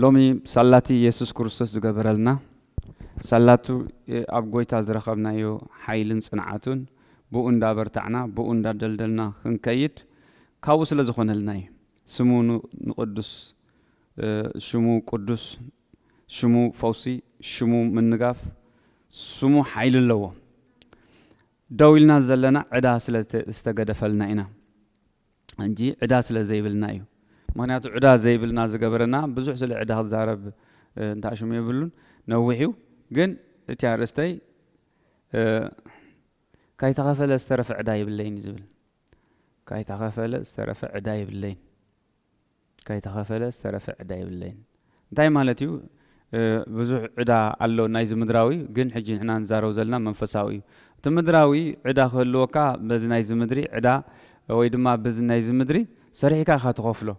لومي صلاتي يسوع كريستوس زغبرلنا صلاتو اب غويتا زرخبنا يو حيلن صنعاتون بو اندا برتعنا بو اندا دلدلنا خنكيد كاوس لزخونلناي سمو نقدس شمو قدس شمو فوسي شمو منغاف سمو حيل لو داويلنا زلنا عدا استغدفلنا انا انجي عدا زيبلنا يو مغنياتو عدا زيبلنا زغبرنا بزح سل عدا زارب انت شمو يبلون نوحيو ግን እቲ አርስተይ ካይተኸፈለ ዝተረፈ ዕዳ ይብለይን ዝብል ካይተኸፈለ ዝተረፈ ዕዳ ይብለይን ካይተኸፈለ ዝተረፈ ዕዳ ይብለይን እንታይ ማለት እዩ ብዙሕ ዕዳ ኣሎ ናይ ዝምድራዊ ግን ሕጂ ንሕና ንዛረብ ዘለና መንፈሳዊ እቲ ምድራዊ ዕዳ ክህልወካ በዚ ናይ ዝምድሪ ዕዳ ወይ ድማ በዚ ናይ ዝምድሪ ሰሪሕካ ኢኻ ትኸፍሎ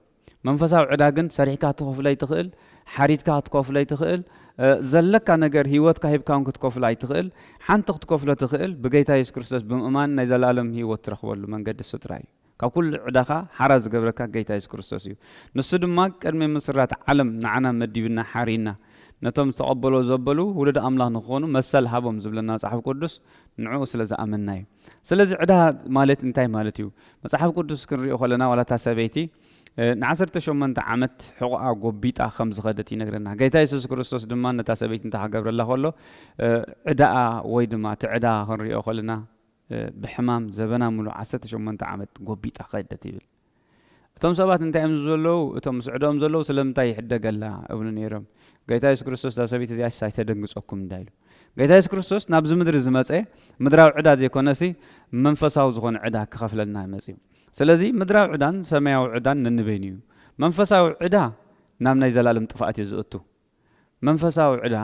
መንፈሳዊ ዕዳ ግን ሰሪሕካ ትኸፍሎ ኣይትኽእል ሓሪድካ ክትከፍሎ ኣይትኽእል ዘለካ ነገር ህይወትካ ሂብካውን ክትከፍሎ ኣይትኽእል ሓንቲ ክትከፍሎ ትኽእል ብጌታ ኢየሱስ ክርስቶስ ብምእማን ናይ ዘላለም ህይወት ትረኽበሉ መንገዲ ስጥራ እዩ ካብ ኩሉ ዕዳኻ ሓራ ዝገብረካ ጌታ ኢየሱስ ክርስቶስ እዩ ንሱ ድማ ቅድሚ ምስራት ዓለም ንዓና መዲብና ሓሪና ነቶም ዝተቐበሎ ዘበሉ ውሉድ ኣምላኽ ንኽኾኑ መሰል ሃቦም ዝብለና መጽሓፍ ቅዱስ ንዕኡ ስለ ዝኣመንና እዩ ስለዚ ዕዳ ማለት እንታይ ማለት እዩ መጽሓፍ ቅዱስ ክንሪኦ ከለና ዋላታ ሰበይቲ ن18 ዓመት ሕቁኣ ጎቢጣ ከም ዝኸደት ይነግረና ጌታ ኢየሱስ ክርስቶስ ድማ ነታ ሰበይቲ እንተሓገብረላ ከሎ ዕዳኣ ወይ ድማ ትዕዳ ክንሪኦ ከለና ብሕማም ዘበና ሙሉ 18 ዓመት ጎቢጣ ኸደት ይብል እቶም ሰባት እንታይ እዮም ዘለው እቶም ስዕዶም ዘለው ስለምንታይ ይሕደገላ እብሉ ነይሮም ጌታ ኢየሱስ ክርስቶስ ታ ሰበይቲ እዚኣ ሳይተደንግፀኩም እንዳይሉ ጌታ ኢየሱስ ክርስቶስ ናብዚ ምድሪ ዝመፀ ምድራዊ ዕዳ ዘይኮነሲ መንፈሳዊ ዝኾነ ዕዳ ክኸፍለልና ይመፅዩ ስለዚ ምድራዊ ዕዳን ሰማያዊ ዕዳን ነንበይን እዩ መንፈሳዊ ዕዳ ናብ ናይ ዘላለም ጥፋኣት እዩ ዝእቱ መንፈሳዊ ዕዳ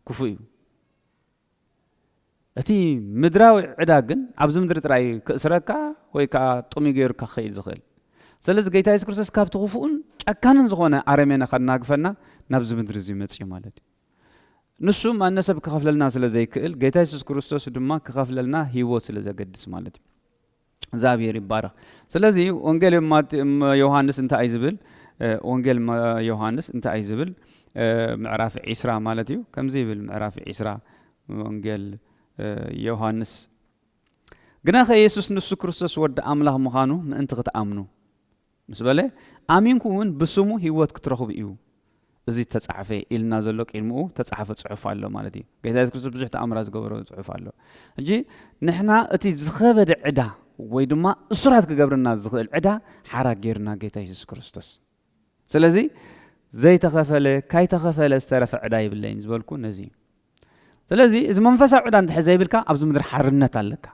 ክፉ እዩ እቲ ምድራዊ ዕዳ ግን ኣብዚ ምድሪ ጥራይ ክእስረካ ወይ ከዓ ጥሚ ገይሩካ ክኸይድ ዝኽእል ስለዚ ጌታ ኢየሱስ ክርስቶስ ካብቲ ክፉኡን ጨካንን ዝኾነ ኣረሜና ከናግፈና ናብዚ ምድሪ እዚ መፅዩ ማለት እዩ ንሱ ማነሰብ ክኸፍለልና ስለ ዘይክእል ጌታ ኢየሱስ ክርስቶስ ድማ ክኸፍለልና ህይወት ስለ ዘገድስ ማለት እዩ እግዚአብሔር ይባረክ ስለዚህ ወንጌል ዮሐንስ እንታይ ዝብል ወንጌል ዮሐንስ እንታይ ዝብል ምዕራፍ 10 ማለት እዩ ከምዚ ይብል ምዕራፍ 10 ወንጌል ዮሐንስ ግና ኢየሱስ ንሱ ክርስቶስ ወዲ ኣምላኽ ምዃኑ ምእንቲ ክትኣምኑ ምስ በለ ኣሚንኩውን ብስሙ ህይወት ክትረኽቡ እዩ እዚ ተጻሕፈ ኢልና ዘሎ ቅድምኡ ተጻሕፈ ጽሑፍ ኣሎ ማለት እዩ ጌታ ኢየሱስ ክርስቶስ ብዙሕ ተኣምራት ዝገበሮ ጽሑፍ ኣሎ እንጂ ንሕና እቲ ዝኸበደ ዕዳ ወይ ድማ እስራት ክገብርና ዝኽእል ዕዳ ሓራ ጌርና ጌታ ኢየሱስ ክርስቶስ ስለዚ ዘይተኸፈለ ካይተኸፈለ ዝተረፈ ዕዳ ይብለይን ዝበልኩ ነዚ ስለዚ እዚ መንፈሳዊ ዕዳ እንተ ዘይብልካ ኣብዚ ምድሪ ሓርነት ኣለካ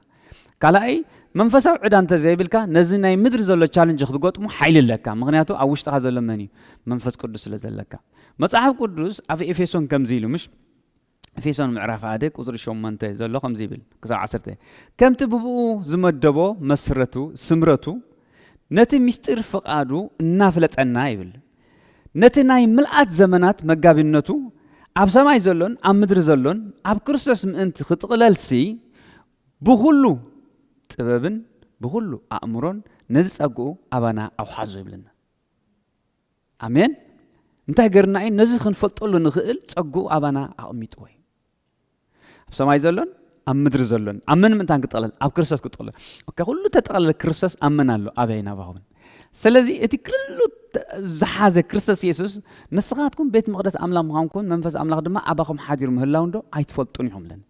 ካልኣይ መንፈሳዊ ዕዳ እንተ ዘይብልካ ነዚ ናይ ምድሪ ዘሎ ቻሌንጅ ክትገጥሙ ሓይሊ ኣለካ ምክንያቱ ኣብ ውሽጥኻ ዘሎ መን እዩ መንፈስ ቅዱስ ስለ ዘለካ መጽሓፍ ቅዱስ ኣብ ኤፌሶን ከምዚ ኢሉ ምሽ ኤፌሶን ምዕራፍ 1 ቁጥሪ 8 ዘሎ ከምዚ ይብል ክሳብ 10 ከምቲ ብብኡ ዝመደቦ መስረቱ ስምረቱ ነቲ ምስጢር ፍቃዱ እናፍለጠና ይብል ነቲ ናይ ምልአት ዘመናት መጋቢነቱ ኣብ ሰማይ ዘሎን ኣብ ምድሪ ዘሎን ኣብ ክርስቶስ ምእንቲ ክትቕለልሲ ብኩሉ ጥበብን ብኩሉ ኣእምሮን ነዚ ጸጉኡ ኣባና ኣውሓዙ ይብልና ኣሜን እንታይ ገርና እዩ ነዚ ክንፈልጠሉ ንኽእል ጸጉኡ ኣባና ኣቕሚጡ ወይ ኣብ ሰማይ ዘሎን ኣብ ምድሪ ዘሎን ኣብ ምን ምንታን ክትቕለል ኣብ ክርስቶስ ክትቕለል ኦኬ ኩሉ ተጠቕለለ ክርስቶስ ኣመን ኣሎ ኣበይና ባሁን ስለዚ እቲ ኩሉ ዝሓዘ ክርስቶስ ኢየሱስ ንስኻትኩም ቤት መቅደስ ኣምላኽ ምዃንኩም መንፈስ ኣምላኽ ድማ ኣባኹም ሓዲሩ ምህላው እንዶ ኣይትፈልጡን ኢኹም ለን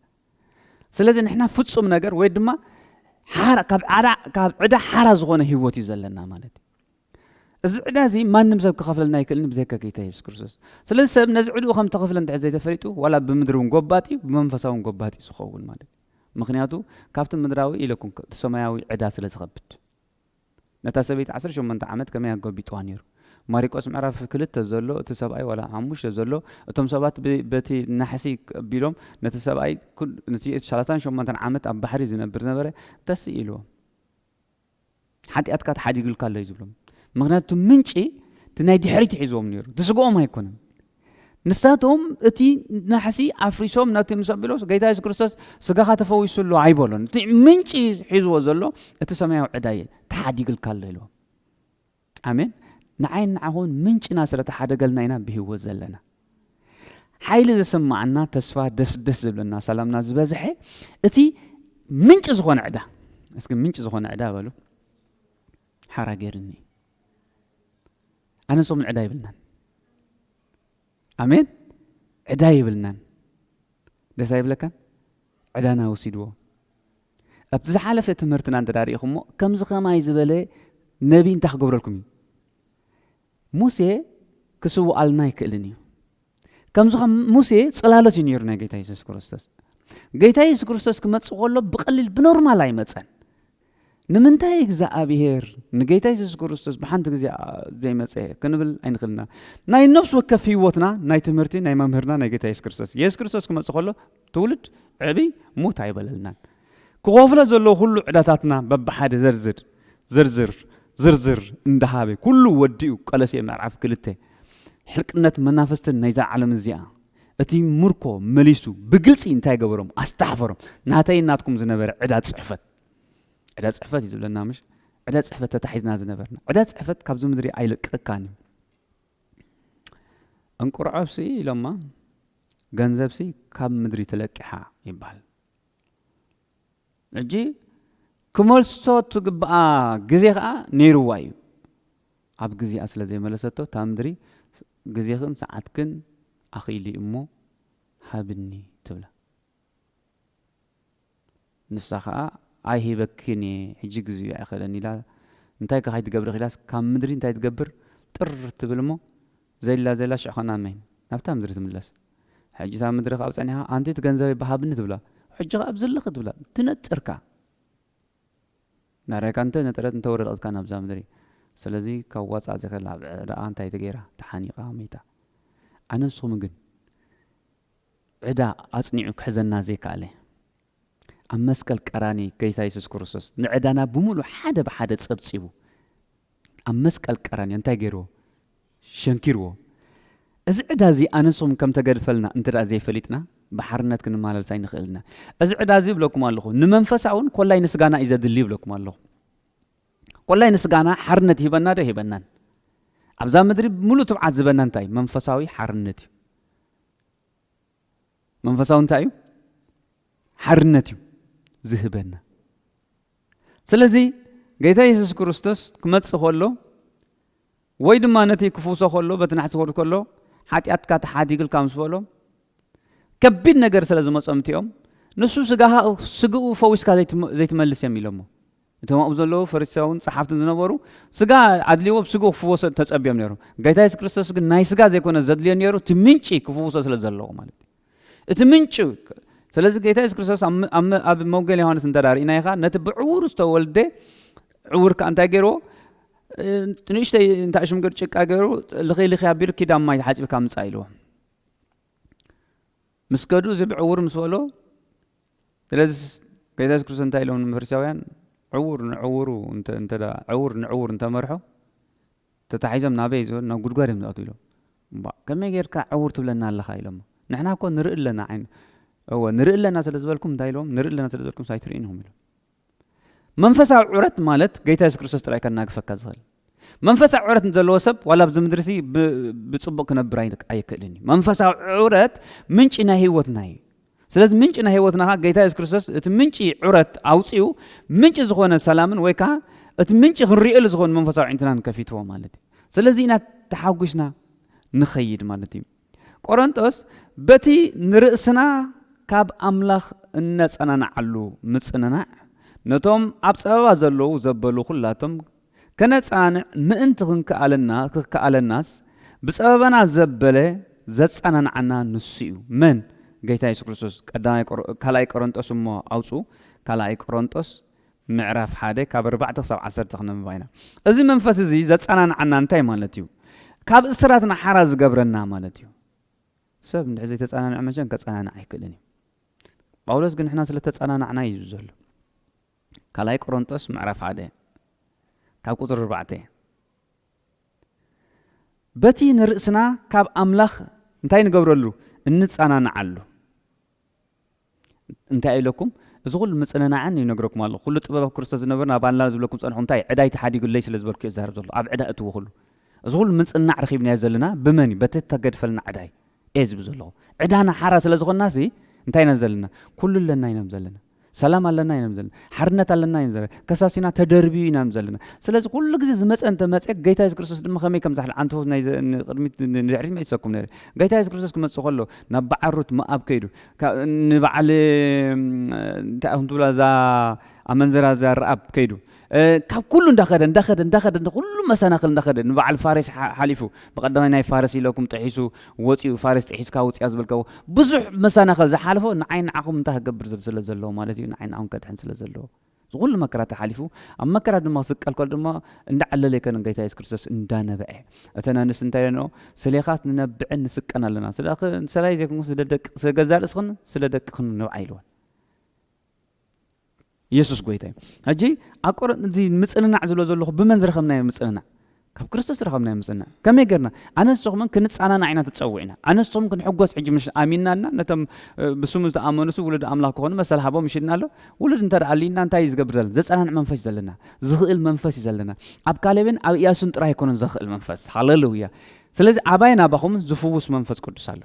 ስለዚ ንሕና ፍጹም ነገር ወይ ድማ ሓራ ካብ ዕዳ ሓራ ዝኾነ ህይወት እዩ ዘለና ማለት እዩ እዚ ዕዳ እዚ ማንም ሰብ ክኸፍለልና ይክእልን ብዘይካ ጌታ ኢየሱስ ክርስቶስ ስለዚ ሰብ ነዚ ዕድኡ ከም ተኸፍለ እንድሕር ዘይተፈሪጡ ዋላ ብምድሪ እውን ጎባጢ ብመንፈሳዊ እውን ጎባጢ ዝኸውን ማለት ምክንያቱ ካብቲ ምድራዊ ኢለኩም ሰማያዊ ዕዳ ስለ ዝኸብድ ነታ ሰበይቲ 18 ዓመት ከመይ ጎቢጥዋ ነይሩ ማርቆስ ምዕራፍ 2 ዘሎ እቲ ሰብኣይ ዋላ 5 ዘሎ እቶም ሰባት በቲ ናሕሲ ቢሎም ነቲ ሰብኣይ ነቲ 38 ዓመት ኣብ ባሕሪ ዝነብር ዝነበረ ደስ ኢልዎ ሓጢኣትካ ተሓዲግልካ ኣሎ እዩ ዝብሎም ምክንያቱ ምንጪ እቲ ናይ ድሕሪት ሒዞም ነይሩ ትስግኦም ኣይኮነን ንሳቶም እቲ ናሕሲ ኣፍሪሶም ናቲ ምሰቢሎስ ጌታ ኢየሱስ ክርስቶስ ስጋኻ ተፈዊሱሉ ኣይበሎን እቲ ምንጪ ሒዝዎ ዘሎ እቲ ሰማያዊ ዕዳ እዩ ተሓዲግልካ ኣሎ ኢልዎ ኣሜን ንዓይን ንዓኹን ምንጭና ስለተሓደገልና ኢና ብህይወት ዘለና ሓይሊ ዝስማዓና ተስፋ ደስ ዝብለና ሰላምና ዝበዝሐ እቲ ምንጭ ዝኾነ ዕዳ እስኪ ምንጭ ዝኾነ ዕዳ በሉ ሓራ ገይርኒ ኣነ ሶም ዕዳ ይብልናን ኣሜን ዕዳ ይብልናን ደስ አይብለካን ዕዳና ወሲድዎ ኣብቲ ዝሓለፈ ትምህርትና እንተዳሪእኹሞ ከምዚ ኸማይ ዝበለ ነቢ እንታይ ክገብረልኩም እዩ ሙሴ ክስውኣልና ይክእልን እዩ ከምዚ ሙሴ ጽላሎት እዩ ነይሩ ናይ ጌታ ኢየሱስ ክርስቶስ ጌታ ኢየሱስ ክርስቶስ ክመጽእ ከሎ ብቐሊል ብኖርማል ኣይመጸን ንምንታይ እግዚአብሔር ንጌታ ኢየሱስ ክርስቶስ ብሓንቲ ግዜ ዘይመጸ ክንብል ኣይንኽልና ናይ ነፍስ ወከፍ ህይወትና ናይ ትምህርቲ ናይ መምህርና ናይ ጌታ ኢየሱስ ክርስቶስ ክመጽእ ከሎ ትውልድ ዕቢ ሞት ኣይበለልናን ክኸፍሎ ዘሎ ኩሉ ዕዳታትና በብሓደ ዝርዝር እንዳሃበ ኩሉ ወዲኡ ቀለስየ ምዕራፍ 2 ሕልቅነት መናፈስትን ናይዛ ዓለም እዚኣ እቲ ምርኮ መሊሱ ብግልፂ እንታይ ገበሮም ኣስተሓፈሮም ናተይ ናትኩም ዝነበረ ዕዳ ጽሕፈት እዩ ዝብለና ምሽ ዕዳ ጽሕፈት ተታሒዝና ዝነበርና ዕዳ ጽሕፈት ካብዚ ምድሪ ኣይልቅካን እንቁርዖብሲ ኢሎማ ገንዘብሲ ካብ ምድሪ ተለቂሓ ይባሃል እጂ ክመልሶ ትግብኣ ግዜ ከዓ ነይሩዋ እዩ ኣብ ግዜኣ ስለ ዘይመለሰቶ ታ ምድሪ ግዜኽን ሰዓትክን ኣኺሊ እሞ ሃብኒ ትብላ ንሳ ከዓ ኣይሂበክን ሕጂ ግዜኡ ኣይኽእለኒ ኢላ እንታይ ከ ከይትገብር ኺላስ ካብ ምድሪ እንታይ ትገብር ጥር ትብል እሞ ዘላ ሽዕኸና መይን ናብታ ምድሪ ትምለስ ሕጂ ታ ምድሪ ካብ ጸኒኻ ኣንቲ እቲ ገንዘበይ ብሃብኒ ትብላ ሕጂ ከዓ ብዝልኽ ትብላ ትነጥርካ ናረካ እንተ ነጥረት እንተወረድቕትካ ናብዛ ምድሪ ስለዚ ካብ ወፃእ ዘኸላ ዕዳኣ እንታይ ትገይራ ተሓኒቓ መይታ ኣነ ንስኹም ግን ዕዳ ኣጽኒዑ ክሕዘና ዘይከኣለ ኣብ መስቀል ቀራኒ ጌታ ኢየሱስ ክርስቶስ ንዕዳና ብምሉእ ሓደ ብሓደ ጸብጺቡ ኣብ መስቀል ቀራኒ እንታይ ገይርዎ ሸንኪርዎ እዚ ዕዳ እዚ ኣነ ንስኹም ከም ተገድፈልና እንተዳ ዘይፈሊጥና ብሓርነት ክንመላለስ ኣይንኽእልና እዚ ዕዳ እዚ ብለኩም ኣለኹ ንመንፈሳውን ኮላይ ንስጋና እዩ ዘድሊ ብለኩም ኣለኹ ኮላይ ንስጋና ሓርነት ይህበና ዶ ይህበናን ኣብዛ ምድሪ ሙሉእ ትብዓት ዝበና እንታይ መንፈሳዊ ሓርነት እዩ መንፈሳዊ እንታይ እዩ ሓርነት እዩ ዝህበና ስለዚ ጌታ ኢየሱስ ክርስቶስ ክመጽእ ከሎ ወይ ድማ ነቲ ክፍውሶ ከሎ በቲ ናሕሲ ክወርድ ከሎ ሓጢኣትካ ተሓዲግልካ ምስ በሎ ከቢድ ነገር ስለ ዝመጾም እትኦም ንሱ ስግኡ ፈዊስካ ዘይትመልስ እዮም ኢሎሞ እቶም ኣብኡ ዘለዉ ፈሪሳውን ጸሓፍትን ዝነበሩ ስጋ ኣድልይዎ ብስግኡ ክፍወሶ ተጸቢዮም ነይሩ ጌታ ኢየሱስ ክርስቶስ ግን ናይ ስጋ ዘይኮነ ዘድልዮ ነይሩ እቲ ምንጪ ክፍውሶ ስለ ዘለዎ ማለት እዩ እቲ ምንጪ ስለዚ ጌታ ኢየሱስ ክርስቶስ ኣብ መውገል ዮሐንስ እንተዳሪእና ኢኻ ነቲ ብዕውር ዝተወልደ ዕውር ከዓ እንታይ ገይርዎ ንእሽተይ እንታይ ሽምግር ጭቃ ገይሩ ልኺልኺ ኣቢሉ ኪዳን ማይ ሓፂብካ ምጻእ ኢልዎ ምስ ከዱ እዚ ብዕውር ምስ በሎ ስለዚ ጌታ ኢየሱስ ክርስቶስ እንታይ ኢሎም ፈሪሳውያን ዕውር ንዕውር እንተመርሖ ተታሒዞም ናበይ ዝበሉ ናብ ጉድጓድ እዮም ዝኣትዉ ኢሎም ከመይ ጌርካ ዕውር ትብለና ኣለኻ ኢሎም ንሕና እኮ ንርኢ ኣለና ዓይን ንርኢ ኣለና ስለ ዝበልኩም እንታይ ኢሎም ንርኢ ኣለና ስለ ዝበልኩም ሳይትርኢንኹም ኢሎም መንፈሳዊ ዕረት ማለት ጌታ ኢየሱስ ክርስቶስ ጥራይ ከናግፈካ ዝኽእል መንፈሳዊ ዕረት ዘለዎ ሰብ ዋላ ኣብዚ ምድሪ ሲ ብጽቡቕ ክነብር ኣይክእልን እዩ መንፈሳዊ ዕረት ምንጪ ናይ ህይወትና እዩ ስለዚ ምንጪ ናይ ህይወትና ጌታ ኢየሱስ ክርስቶስ እቲ ምንጪ ዕረት ኣውፂኡ ምንጪ ዝኾነ ሰላምን ወይ ከዓ እቲ ምንጪ ክንሪኤሉ ዝኾነ መንፈሳዊ ዒንትና ንከፊትዎ ማለት እዩ ስለዚ ኢና ተሓጒስና ንኸይድ ማለት እዩ ቆሮንጦስ በቲ ንርእስና ካብ ኣምላኽ እነጸናንዓሉ ምጽንናዕ ነቶም ኣብ ጸበባ ዘለዉ ዘበሉ ኩላቶም ከነጸናንዕ ምእንቲ ክከኣለናስ ብጸበባና ዘበለ ዘጸናንዓና ንሱ እዩ መን ጌታ ኢየሱስ ክርስቶስ ካልኣይ ቆሮንጦስ እሞ ኣውፁ ካልኣይ ቆሮንጦስ ምዕራፍ 1 ካብ 4 ክሳብ 10 ክነብብ ኢና እዚ መንፈስ እዚ ዘጸናንዓና እንታይ ማለት እዩ ካብ እስራትና ሓራ ዝገብረና ማለት እዩ ሰብ እንድሕር ዘይተጸናንዕ መቸን ከጸናንዕ ኣይክእልን እዩ ጳውሎስ ግን ንሕና ስለ ተጸናንዕና እዩ ዘሎ ካልኣይ ቆሮንጦስ ምዕራፍ 1 ካብ ቁጥር 4 በቲ ንርእስና ካብ ኣምላኽ እንታይ ንገብረሉ እንጸናንዓሉ እንታይ ኢለኩም እዚ ኩሉ ምጽንናዕን ይነግረኩም ኣለኹ ኩሉ ጥበብ ክርስቶስ ዝነበርና ባንላ ዝብለኩም ጸንሑ እንታይ ዕዳይ ተሓዲጉለይ ስለ ዝበልኩ እዩ ዝዛረብ ዘሎ ኣብ ዕዳ እትዎ ኩሉ زغل مصنع رخيبنا زلنا بمني بتتقدفلنا عداي ايز بزلو عدانا حارة ስለዝኾንና ሲ እንታይ ኢና ዘለና ኩሉ ለና ኢና ዘለና ሰላም ኣለና ኢና ዘለና ሓርነት ኣለና ኢና ዘለና ከሳሲና ተደርቢ ኢና ዘለና ስለዚ ኩሉ ግዜ ዝመፀ እንተ መፀ ጌታ ኢየሱስ ክርስቶስ ድማ ከመይ ከም ዝሓል አንተ ናይ ቅድሚት ንድሕሪት መይሰኩም ነይሩ ጌታ ኢየሱስ ክርስቶስ ክመጽእ ከሎ ናብ በዓሩት መኣብ ከይዱ ንበዓል እንታይ እንትብላ ዛ ኣመንዘራ ዛርኣብ ከይዱ ካብ ኩሉ እንዳኸደ ኩሉ መሰናኽል እንዳኸደ ንበዓል ፋሬስ ሓሊፉ በቀዳማይ ናይ ፋሬስ ኢለኩም ጥሒሱ ወፂኡ ፋሬስ ጥሒስካ ወፂያ ዝበልከው ብዙሕ መሰናኽል ዝሓልፎ ንዓይን ዓኹም እንታይ ክገብር ስለ ዘለዎ ማለት እዩ ንዓይን ዓኹም ከድሕን ስለ ዘለዎ ዝኩሉ መከራ ተሓሊፉ ኣብ መከራ ድማ ዝቀል ከል ድማ እንዳዓለለ ከን ጌታ ኢየሱስ ክርስቶስ እንዳነበዐ እተን ኣንስት እንታይ ነው ስለኻት ንነብዕን ንስቀን ኣለና ሰላይ ዘይኩም ስለደቅ ስለገዛ ርእስኽን ስለደቅኽን ንብዓ ኢልዎን ኢየሱስ ጎይታ ሕጂ ኣቆር እዚ ምጽንናዕ ዝብሎ ዘለኹ ብመን ዝረኸብናዮ ምጽንናዕ ካብ ክርስቶስ ረኸብናዮ ምጽንናዕ ከመይ ጌርና ኣነስኹም ክንጻናና ኢና ትጸውዕና ኣነስኹም ክንሕጎስ ሕጂ ምሽ ኣሚንናልና ነቶም ብስሙ ዝተኣመኑሱ ውሉድ ኣምላኽ ክኾኑ መሰል ሃቦም ይሽድና ኣሎ ውሉድ እንተደኣሊና እንታይ ዝገብር ዘለና ዘጸናንዕ መንፈስ ዘለና ዝኽእል መንፈስ ዘለና ኣብ ካሌብን ኣብ ኢያሱን ጥራይ ኣይኮነን ዘኽእል መንፈስ ሃሌሉያ ስለዚ ኣባይን ኣባኹምን ዝፍውስ መንፈስ ቅዱስ ኣሎ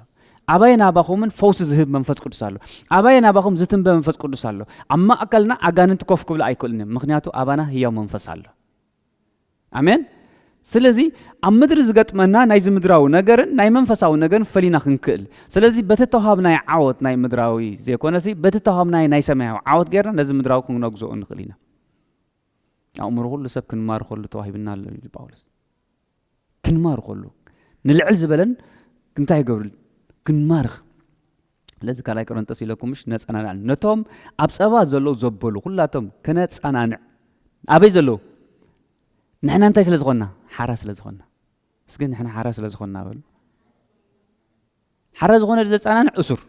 ኣባይን ኣባኹምን ፈውስ ዝህብ መንፈስ ቅዱስ ኣሎ ኣባይን ኣባኹም ዝትንበ መንፈስ ቅዱስ ኣሎ ኣብ ማእከልና ኣጋንንት ኮፍ ክብላ ኣይክእልን ምክንያቱ ኣባና ህያው መንፈስ ኣሎ ኣሜን ስለዚ ኣብ ምድሪ ዝገጥመና ናይ ምድራዊ ነገርን ናይ መንፈሳዊ ነገርን ፈሊና ክንክእል ስለዚ በተተዋሃብናይ ዓወት ናይ ምድራዊ ዘይኮነሲ በተተዋሃብናይ ናይ ሰማያዊ ዓወት ጌርና ነዚ ምድራዊ ክንነግዞ ንኽእል ኢና ኣእምሮ ኩሉ ሰብ ክንማር ከሉ ተዋሂብና ኣሎ ጳውሎስ ክንማር ከሉ ንልዕል ዝበለን እንታይ ይገብር ክንማርኽ ለዚ ካልኣይ ቆሮንጦስ ኢለኩምሽ ነጸናንዕ ነቶም ኣብ ጸባ ዘለዉ ዘበሉ ኩላቶም ከነጸናንዕ ኣበይ ዘለዉ ንሕና እንታይ ስለ ዝኾንና ሓራ ስለ ዝኾንና እስኪ ንሕና ሓራ ስለ ዝኾንና በሉ ሓራ ዝኾነ ዘጸናንዕ እሱር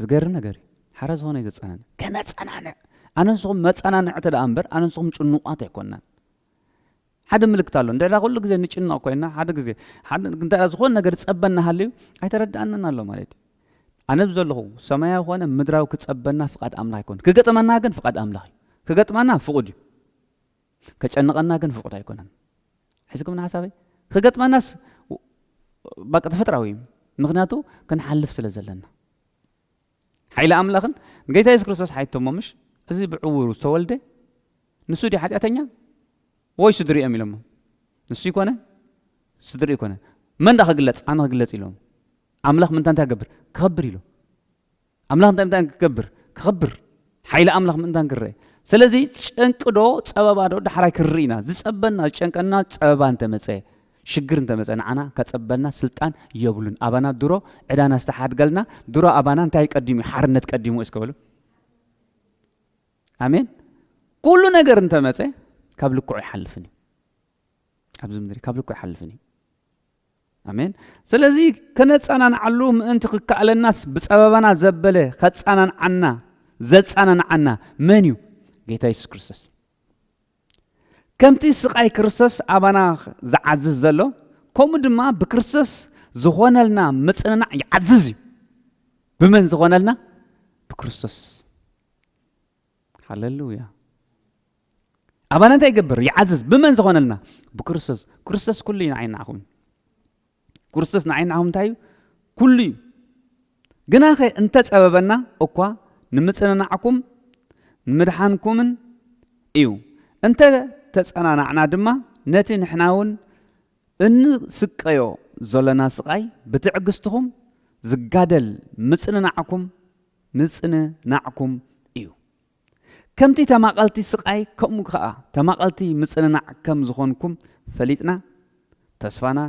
ዝገርም ነገር እዩ ሓራ ዝኾነ ዘጸናንዕ ከነጸናንዕ ኣነንስኹም መጸናንዕ ተደኣ እምበር ኣነንስኹም ጭኑቃት ኣይኮንናን ሓደ ምልክት ኣሎ እንደዳ ኩሉ ግዜ ንጭንቕ ኮይና ሓደ ግዜ እንታይ ዝኾነ ነገር ጸበና ሃልዩ ኣይተረዳእናን ኣሎ ማለት እዩ ኣነ ዘለኹ ሰማያዊ ኾነ ምድራዊ ክጸበና ፍቃድ ኣምላኽ ይኮን ክገጥመና ግን ፍቃድ ኣምላኽ እዩ ክገጥመና ፍቁድ እዩ ከጨንቐና ግን ፍቁድ ኣይኮነን ሕዝኩም ሓሳበይ ክገጥመናስ በቃ ተፈጥራዊ ምክንያቱ ክንሓልፍ ስለ ዘለና ሓይሊ ኣምላኽን ጌታ ኢየሱስ ክርስቶስ ሓይቶሞምሽ እዚ ብዕውሩ ዝተወልደ ንሱ ዲ ሓጢአተኛ ወይ ስድሪ እዮም ኢሎም ንሱ ይኮነ ስድሪ ይኮነ መን ዳ ክግለጽ ኣነ ክግለጽ ኢሎም ኣምላኽ ምንታይ ክገብር ክኸብር ኢሎም ኣምላኽ እንታይ ክገብር ክኸብር ሓይሊ ኣምላኽ ምንታይ ክርአ ስለዚ ጨንቅዶ ጸበባዶ ዳሕራይ ክርኢና ዝጸበና ዝጨንቀና ጸበባ እንተመፀ ሽግር እንተመፀ ንዓና ከጸበና ስልጣን የብሉን ኣባና ድሮ ዕዳና ዝተሓድገልና ድሮ ኣባና እንታይ ቀዲሙ ሓርነት ቀዲሙ እስከበሉ ኣሜን ኩሉ ነገር እንተመፀ ካብ ልክዑ ይሓልፍኒ ኣብዚ ምድሪ ካብ ልክዑ ይሓልፍኒ ኣሜን ስለዚ ከነጸናንዓሉ ምእንቲ ክከኣለናስ ብጸበባና ዘበለ ከጸናንዓና ዘጸናንዓና መን እዩ ጌታ ኢየሱስ ክርስቶስ ከምቲ ስቃይ ክርስቶስ ኣባና ዝዓዝዝ ዘሎ ከምኡ ድማ ብክርስቶስ ዝኾነልና ምጽንናዕ ይዓዝዝ እዩ ብመን ዝኾነልና ብክርስቶስ ሃሌሉያ ኣባና እንታይ ይገብር ይዓዝዝ ብመን ዝኾነልና ብክርስቶስ ክርስቶስ ኩሉ እዩ ንዓይንዓኹም ክርስቶስ ንዓይንዓኹም እንታይ እዩ ኩሉ እዩ ግና ኸ እንተጸበበና እኳ ንምጽንናዕኩም ንምድሓንኩምን እዩ እንተ ተጸናናዕና ድማ ነቲ ንሕና እውን እንስቀዮ ዘለና ስቃይ ብትዕግስትኹም ዝጋደል ምጽንናዕኩም እዩ ከምቲ ተማቐልቲ ስቃይ ከምኡ ከዓ ተማቐልቲ ምጽንናዕ ከም ዝኾንኩም ፈሊጥና ተስፋና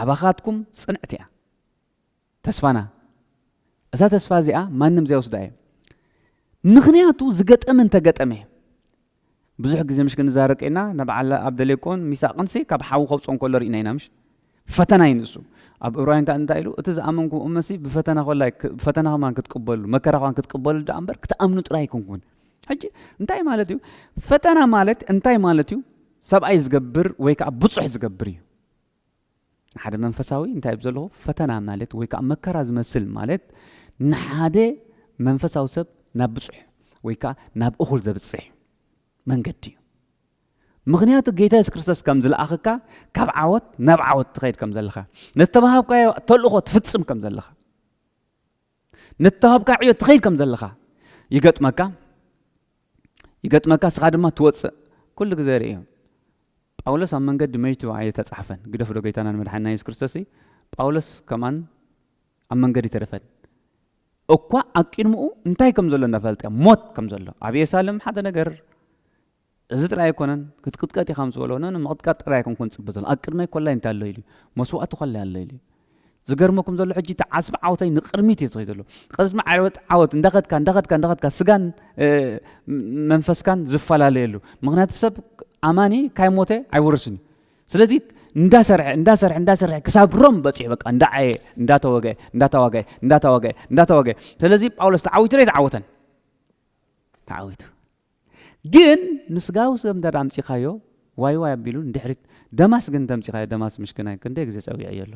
ኣባኻትኩም ጽንዕት እያ ተስፋና እዛ ተስፋ እዚኣ ማንም ዘይወስዳ እየ ምክንያቱ ዝገጠመ እንተገጠመ ብዙሕ ግዜ ምሽ ክንዛረቀና ንበዓል ኣብደሌኮን ሚሳቅንሲ ካብ ሓዊ ከውፅኦም ከሎ ርኢና ኢና ምሽ ፈተና ይንሱ ኣብ ዕብራውያን ካ እንታይ ኢሉ እቲ ዝኣመንኩም እመሲ ብፈተና ኮላይ ብፈተና ከማን ክትቅበሉ መከራ ከማን ክትቅበሉ ዳ እምበር ክትኣምኑ ጥራይ ይኩንኩን ሕጂ እንታይ ማለት እዩ ፈተና ማለት እንታይ ማለት እዩ ሰብኣይ ዝገብር ወይ ከዓ ብፁሕ ዝገብር እዩ ሓደ መንፈሳዊ እንታይ ብዘለኹ ፈተና ማለት ወይ ከዓ መከራ ዝመስል ማለት ንሓደ መንፈሳዊ ሰብ ናብ ብፁሕ ወይ ከዓ ናብ እኹል ዘብፅሕ መንገዲ እዩ ምክንያቱ ጌታ ኢየሱስ ክርስቶስ ከም ዝለኣኸካ ካብ ዓወት ናብ ዓወት ትኸይድ ከም ዘለኻ ነተባሃብካዮ ተልእኾ ትፍጽም ከም ዘለኻ ነተባሃብካ ዕዮ ትኸይድ ከም ዘለኻ ይገጥመካ ስኻ ድማ ትወፅእ ኩሉ ግዜ ርእዮ ጳውሎስ ኣብ መንገዲ መይቱ ኣይተጻሕፈን ግደፍ ዶ ጌታና መድሓኒና ኢየሱስ ክርስቶስ ጳውሎስ ከማን ኣብ መንገዲ ተረፈን እኳ ኣቂድምኡ እንታይ ከም ዘሎ እንዳፈልጠ ሞት ከም ዘሎ ኣብ ኢየሩሳሌም ሓደ ነገር እዚ ጥራይ ኣይኮነን ክትቅጥቀጥ ኢኻ ምዝበሎ ንመቕጥቀጥ ጥራይ ኣይኮንኩን ጽቡቕ ዘሎ ኣቅድመይ ኮላይ እንታይ ኣሎ ኢሉ መስዋዕቱ ኮላይ ኣሎ ኢሉ ዝገርመኩም ዘሎ ሕጂ ተዓስብ ዓወተይ ንቅድሚት እዩ ዘሎ ቀዝማ ዓወት እንዳኸድካ ስጋን መንፈስካን ዝፈላለየሉ ምክንያቱ ሰብ ኣማኒ ካይ ሞተ ኣይወርስን ስለዚ እንዳሰርሐ ክሳብ ሮም በጽሕ በቃ እንዳዓየ እንዳተወገ ስለዚ ጳውሎስ ተዓዊቱ ላይ ተዓዊቱ ግን ንስጋው ሰብ እንዳምጽኻዮ ዋይ ኣቢሉ እንድሕሪት ደማስ ግን ተምጽኻዮ ደማስ ምሽክናይ ክንደይ ግዜ ጸዊዕ እየሎ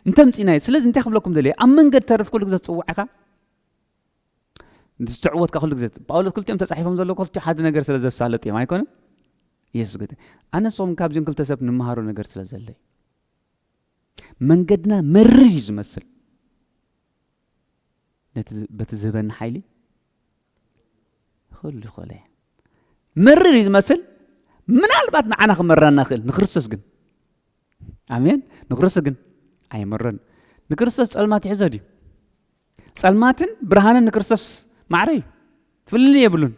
እንተምጽናይ ስለዚ እንታይ ክብለኩም ደለ ኣብ መንገድ ተርፍ ኩሉ ግዜ ጽውዓኻ ንስትዕወትካ ኩሉ ግዜ ጳውሎስ ክልቲኦም ተጻሒፎም ዘሎ ክልቲኦም ሓደ ነገር ስለ ዘሳለጥ እዮም ኣይኮነን ኢየሱስ ገደ ኣነሶም ካብዚኦም ክልተ ሰብ ንምሃሮ ነገር ስለ ዘለይ መንገድና መርር ዝመስል በቲ ዝህበና ሓይሊ ኩሉ ይኽእል መርር ዝመስል ምናልባት ንዓና ክመረና ክእል ንክርስቶስ ግን ኣሜን ንክርስቶስ ግን ኣይመረን ንክርስቶስ ጸልማት ይሕዞ ድዩ ጸልማትን ብርሃንን ንክርስቶስ ማዕረይ ፍልል የብሉን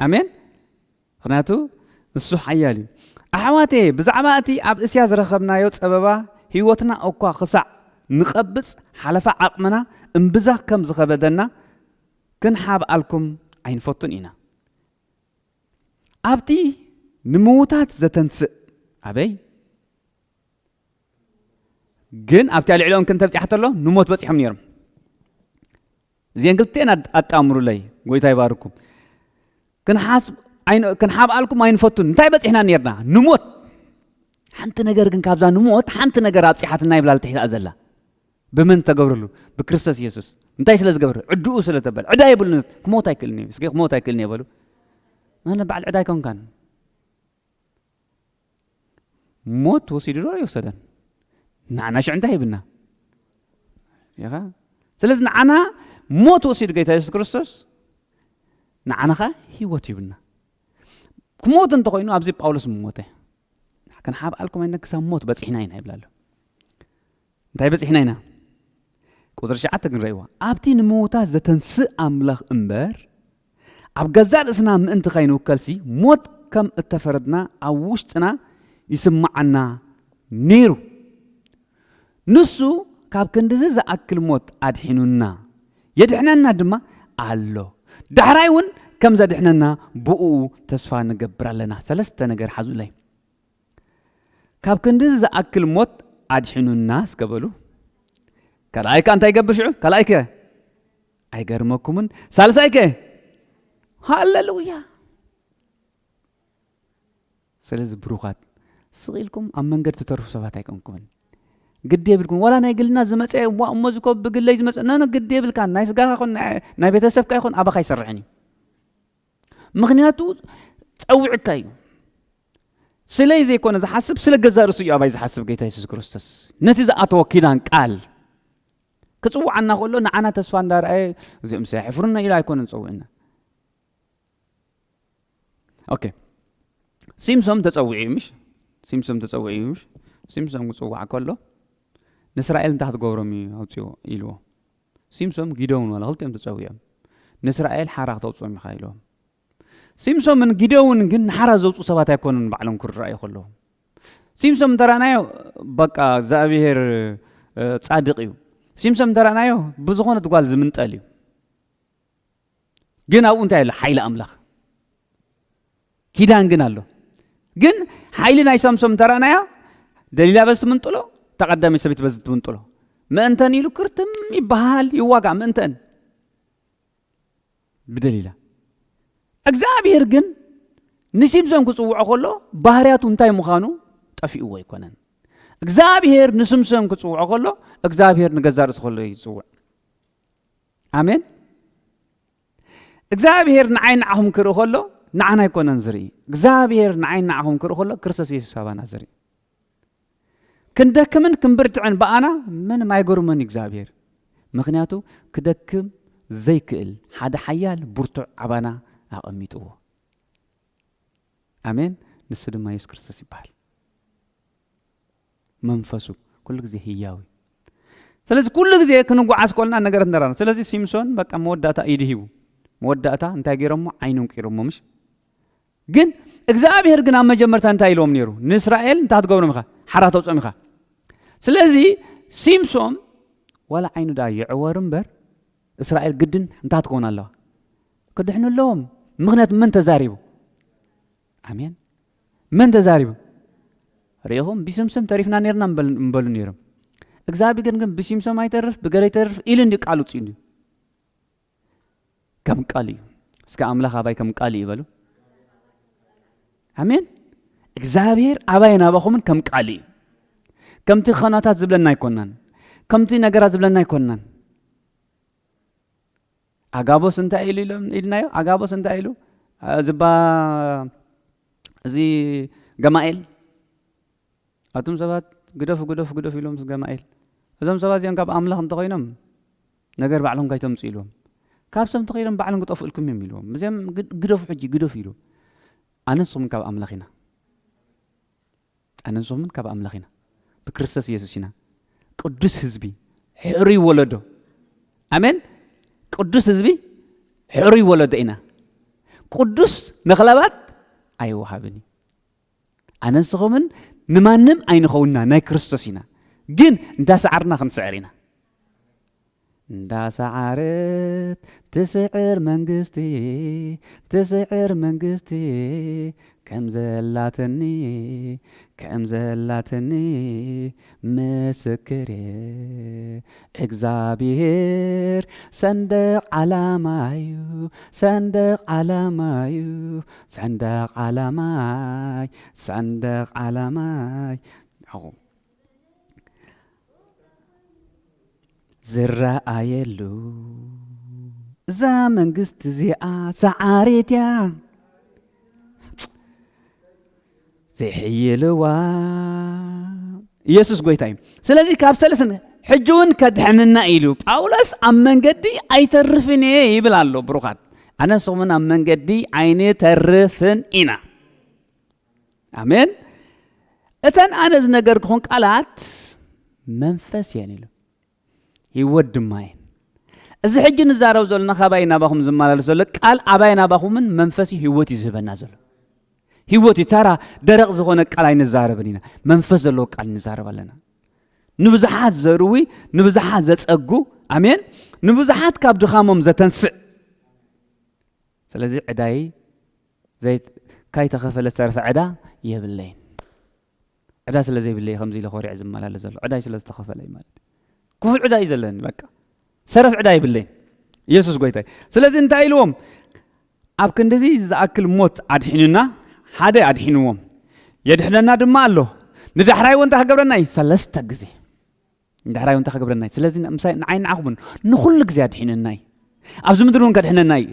ኣሜን ምክንያቱ እሱ ሓያል እዩ ኣሕዋቴ ብዛዕባ እቲ ኣብ እስያ ዝረኸብናዮ ፀበባ ህይወትና እኳ ክሳዕ ንቐብፅ ሓለፋ ዓቕምና እምብዛ ከም ዝኸበደና ክንሓብኣልኩም ኣይንፈቱን ኢና ኣብቲ ንምውታት ዘተንስእ ኣበይ ግን ኣብቲ ኣልዕሎም ክንተብፅሓተሎ ንሞት በፂሖም ነይሮም እዚአን ክልተን ኣጣምሩለይ ጎይታ ይባርኩም ክንሓብኣልኩም ኣይንፈቱን እንታይ በፂሕና ነርና ንሞት ሓንቲ ነገር ግን ካብዛ ንሞት ሓንቲ ነገር ኣብፂሓትና ይብላ ልትሒታ ዘላ ብመን ተገብረሉ ብክርስቶስ ኢየሱስ እንታይ ስለ ዝገበረ ዕድኡ ስለ ተበል ዕዳ ይብሉን ክሞት ኣይክእልኒ እስኪ ክሞት ኣይክእልኒ ይበሉ ኣነ በዓል ዕዳ ኣይኮንካን ሞት ወሲዱ ዶ ይወሰደን ንዓና ሽዕ እንታይ ይብልና ኢኻ ስለዚ ንዓና ሞት ወሲዱ ጌታ ኢየሱስ ክርስቶስ ንዓናኻ ህይወት ይብልና ክሞት እንተኮይኑ ኣብዚ ጳውሎስ ሞተ ክንሓብኣልኩም ኣይነ ክሳብ ሞት በፂሕና ኢና ይብላሎ እንታይ በፂሕና ኢና ቁጥሪ 9 ክንሪእዋ ኣብቲ ንምውታት ዘተንስእ ኣምላኽ እምበር ኣብ ገዛ ርእስና ምእንቲ ኸይንውከልሲ ሞት ከም እተፈረድና ኣብ ውሽጥና ይስማዓና ነይሩ ንሱ ካብ ክንዲዚ ዝኣክል ሞት ኣድሒኑና የድሕነና ድማ ኣሎ ዳሕራይ እውን ከም ዘድሕነና ብኡ ተስፋ ንገብር ኣለና ሰለስተ ነገር ሓዙለይ ካብ ክንዲዚ ዝኣክል ሞት ኣድሒኑና እስከበሉ ካልኣይከ እንታይ ይገብር ሽዑ ካልኣይከ ኣይገርመኩምን ሳልሳይከ ሃሌሉያ ስለዚ ብሩኻት ስቂልኩም ኣብ መንገዲ ትተርፉ ሰባት ኣይኮንኩምን ግድ የብልኩም ወላ ናይ ግልና ዝመፀ እሞ ዝኮብ ብግለይ ዝመፀ ነነ ግድ የብልካ ናይ ስጋኻ ይኹን ናይ ቤተሰብካ ይኹን ኣባኻ ይሰርሕን እዩ ምክንያቱ ፀዊዕካ እዩ ስለይ ዘይኮነ ዝሓስብ ስለ ገዛ ርእሱ እዩ ኣባይ ዝሓስብ ጌታ ኢየሱስ ክርስቶስ ነቲ ዝኣተወ ኪዳን ቃል ክፅውዓና ከሎ ንዓና ተስፋ እንዳርኣየ እዚኦም ሰይሕፍሩና ኢሉ ኣይኮነን ፀዊዕና ኦኬ ሲምሶም ተፀዊዑ ምሽ ሲምሶም ክፅዋዕ ከሎ ንእስራኤል እንታይ ክትገብሮም ኣውፅኡ ኢልዎ ሲምሶም ጊደውን ዋላ ክልቲኦም ተፀዊዖም ንእስራኤል ሓራ ክተውፅኦም ኢኻ ኢልዎም ሲምሶምን ጊደውን ግን ንሓራ ዘውፅኡ ሰባት ኣይኮኑን ባዕሎም ክረኣዩ ከለዉ ሲምሶም እንተረኣናዮ በቃ እግዚኣብሔር ጻድቕ እዩ ሲምሶም እንተረኣናዮ ብዝኾነት ጓል ዝምንጠል እዩ ግን ኣብኡ እንታይ ኣሎ ሓይሊ ኣምላኽ ኪዳን ግን ኣሎ ግን ሓይሊ ናይ ሳምሶም እንተረኣናዮ ደሊላ በዝ ትምንጥሎ ተቐዳሚ ሰበይት በዝ ትምንጥሎ ምእንተን ኢሉ ክርትም ይበሃል ይዋጋዕ ምእንተን ብደሊላ እግዚአብሔር ግን ንሲምሶን ክጽውዖ ከሎ ባህርያቱ እንታይ ምዃኑ ጠፊእዎ ኣይኮነን እግዚአብሔር ንሲምሶን ክጽውዖ ከሎ እግዚአብሔር ንገዛ ርእሱ ከሎ ይጽውዕ ኣሜን እግዚአብሔር ንዓይ ንዓኹም ክርኢ ከሎ نعنا يكون نزري እግዚአብሔር نعين نعهم كرخلا كرسس يسابنا زري كندكمن كنبرتعن بأنا من ما يقرمن እግዚአብሔር مخنياتو كدكم زي كل حدا حيال برتع عبانا أقميتوه آمين نسد ما يسكر سيبال منفسو كل جزء هياوي سلازي كل جزء كانوا قاعد قلنا نقدر نرانا سلازي سيمسون بقى موداتا يدهيو موداتا انت غيرهم عينهم كيرهم مش جن እግዚአብሔር ግን አመጀመርታ እንታይ ኢሎም ነይሩ ንእስራኤል እንታይ ትገብሩ ምኻ ሓራቶ ጾምኻ ስለዚ ሲምሶን ወላ ዓይኑ ዳ ይዕወር እምበር እስራኤል ግድን እንታይ ትኮን ኣለዋ ክድሕንለዎም ምክንያት ምን ተዛሪቡ አሜን ምን ተዛሪቡ ሪሆም ቢስምስም ተሪፍና ነርና እንበሉ ነይሮም እግዚአብሔር ግን ቢስምስም አይተርፍ በገለ ይተርፍ ኢል እንዲ ቃሉ ጽዩ ከም ቃል እስከ አምላክ አባይ ከም ቃል ይበሉ አሜን እግዚአብሔር አባይና ባኹምን ከም ቃል ከምቲ ኸናታት ዝብለና ይኮናን ከምቲ ነገራት ዝብለና ይኮናን አጋቦስ እንታይ ኢሉ ኢልናዮ አጋቦስ እንታይ ኢሉ ዝባ እዚ ገማኤል አቱም ሰባት ግደፍ ኢሎም ገማኤል እዞም ሰባት እዚኦም ካብ አምላኽ እንተኾይኖም ነገር ባዕሎም ካይቶም ጽኢሎም ካብ ሰም ተኸይሎም ባዕሎም ክጠፉ ኢልኩም እዮም ኢሎም እዚኦም ግደፍ ሕጂ ግደፍ ኢሉ أنسهم كاب أملاخنا أنسهم كاب أملاخنا بكريستوس يسوعنا قدوس حزبي حري ولده آمين قدوس حزبي حري ولدنا قدوس نخلبات أيوة حبني أنسهم نمانم أين خونا ناي كريستوسنا جن دا سعرنا خنسعرنا دا سعرت تسعر منجستي كم زلاتني مسكري እግዚአብሔር ሰንደቅ ዓላማይ ዝረአየሉ እዛ መንግስት እዚኣ ሰዓሬትያ ዘይሕይልዋ ኢየሱስ ጎይታ እዩ ስለዚ ካብ ሰለስን ሕጅውን ከድሕንና ኢሉ ጳውሎስ ኣብ መንገዲ ኣይተርፍን ይብል ኣሎ ብሩኻት ኣነ ንስኹምን ኣብ መንገዲ ኣይንተርፍን ኢና ኣሜን እተን ኣነ ዝነገር ክኾን ቃላት መንፈስ እየን ኢሉ ህይወት ድማይን እዚ ሕጂ ንዛረብ ዘለና ካባይና ባኹም ዝመላለስ ዘሎ ቃል ኣባይና ባኹምን መንፈሲ ህይወት ይዝህበና ዘሎ ህይወት ተራ ደረቕ ዝኾነ ቃል ኣይንዛረብን ኢና መንፈስ ዘለዎ ቃል ንዛረብ ኣለና ንብዙሓት ዘርዊ ንብዙሓት ዘጸጉ ኣሜን ንብዙሓት ካብ ድኻሞም ዘተንስእ ስለዚ ዕዳይ ዘይት ካይተኸፈለ ዝተረፈ ዕዳ የብለይን ዕዳ ስለ ዘይብለይ ከምዚ ኢለ ኾሪዕ ዝመላለስ ዘሎ ዕዳይ ስለ ዝተኸፈለይ ማለት كفل عداي زلني بقى سرف عداي بالله يسوع قويتاي سلازي انت ايلوم ابكن دزي زاكل موت ادحيننا حدا ادحينوم يدحلنا دما الله ندحراي وانت خغبرناي سلسته غزي ندحراي وانت خغبرناي سلازي مساي عين عقبن نخل غزي ادحينناي ابز مدرون كدحنناي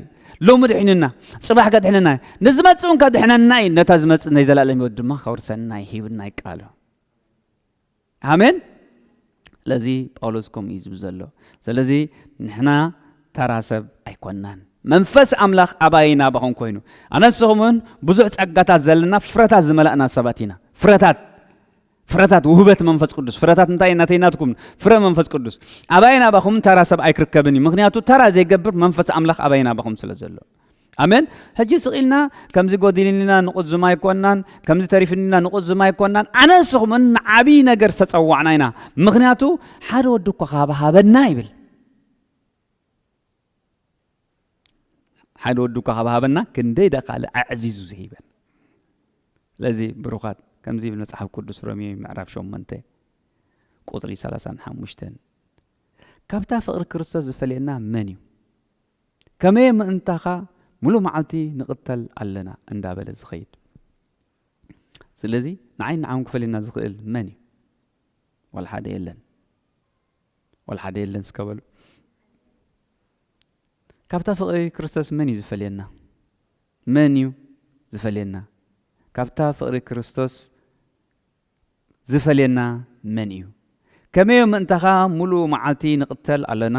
لو مدحيننا صباح كدحنناي نزمصون كدحنناي نتازمص نيزلالم يودما خورسناي هيبناي قالو امين لذي بولسكم يزبزلو سلذي نحنا تراسب أيقونان منفس أملاخ أباينا بهم كوينو أنا سهمن بزوج أجتا زلنا فرتات زملائنا سباتينا فرتات وهبت منفس قدس فرتات نتاي نتيناتكم منفس قدس أباينا بهم تراسب أيكركبني مغنياتو ترى زي جبر منفس أملاخ أباينا بهم سلزلو آمين هجي سئلنا كم زي قديننا نقود زماي كونان كم زي تعرفنا نقود زماي كونان أنا سخمن عبي نجر تتصوعناينا مغنياتو حارو دكوا خابها بالنايبل حارو دكوا خابها بالنا كندي دقال عزيز زهيبا لذي بروخات كم زي بنصحاب قدس رمي معرف شو منته قطري سلاسان حمشتن كابتا فقر كريستوس فلينا منيو كمي منتخا ملو معلتي نقتل علنا اندابل زخيد سلازي نعين نعاون كفلنا زخيل مني والحد يلن سكبل كابتا فقري كريستوس مني زفلينا منيو ዝፈልየና ካብታ ፍቅሪ ክርስቶስ ዝፈልየና መን እዩ ከመይ ምእንተኻ ሙሉእ መዓልቲ ንቅተል ኣለና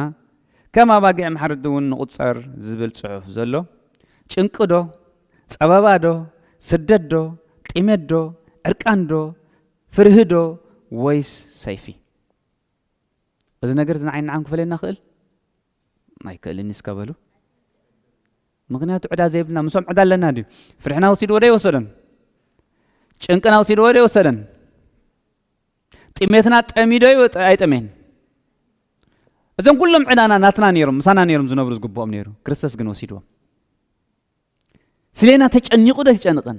ከም ኣባጊዕ ማሕረድ እውን ንቁፀር ዝብል ጽሑፍ ዘሎ ጭንቅዶ ጸበባዶ ስደዶ ጢመዶ ዕርቃንዶ ፍርህዶ ወይስ ሰይፊ እዚ ነገር ዝንዓይ ንዓም ክፈልየና ክእል ማይክእልኒ እስከበሉ ምክንያቱ ዕዳ ዘይብልና ምሶም ዕዳ ኣለና ድዩ ፍርሕና ወሲድ ወደ ይወሰደን ጭንቅና ወሲድ ወደ ይወሰደን ጢሜትና ጠሚዶ ኣይጠሜን እዞም ኩሎም ዕዳና ናትና ነይሮም ምሳና ነይሮም ዝነብሩ ዝግብኦም ነይሩ ክርስቶስ ግን ወሲድዎም ስለና ተጨኒቁ ደ ይጨንቅን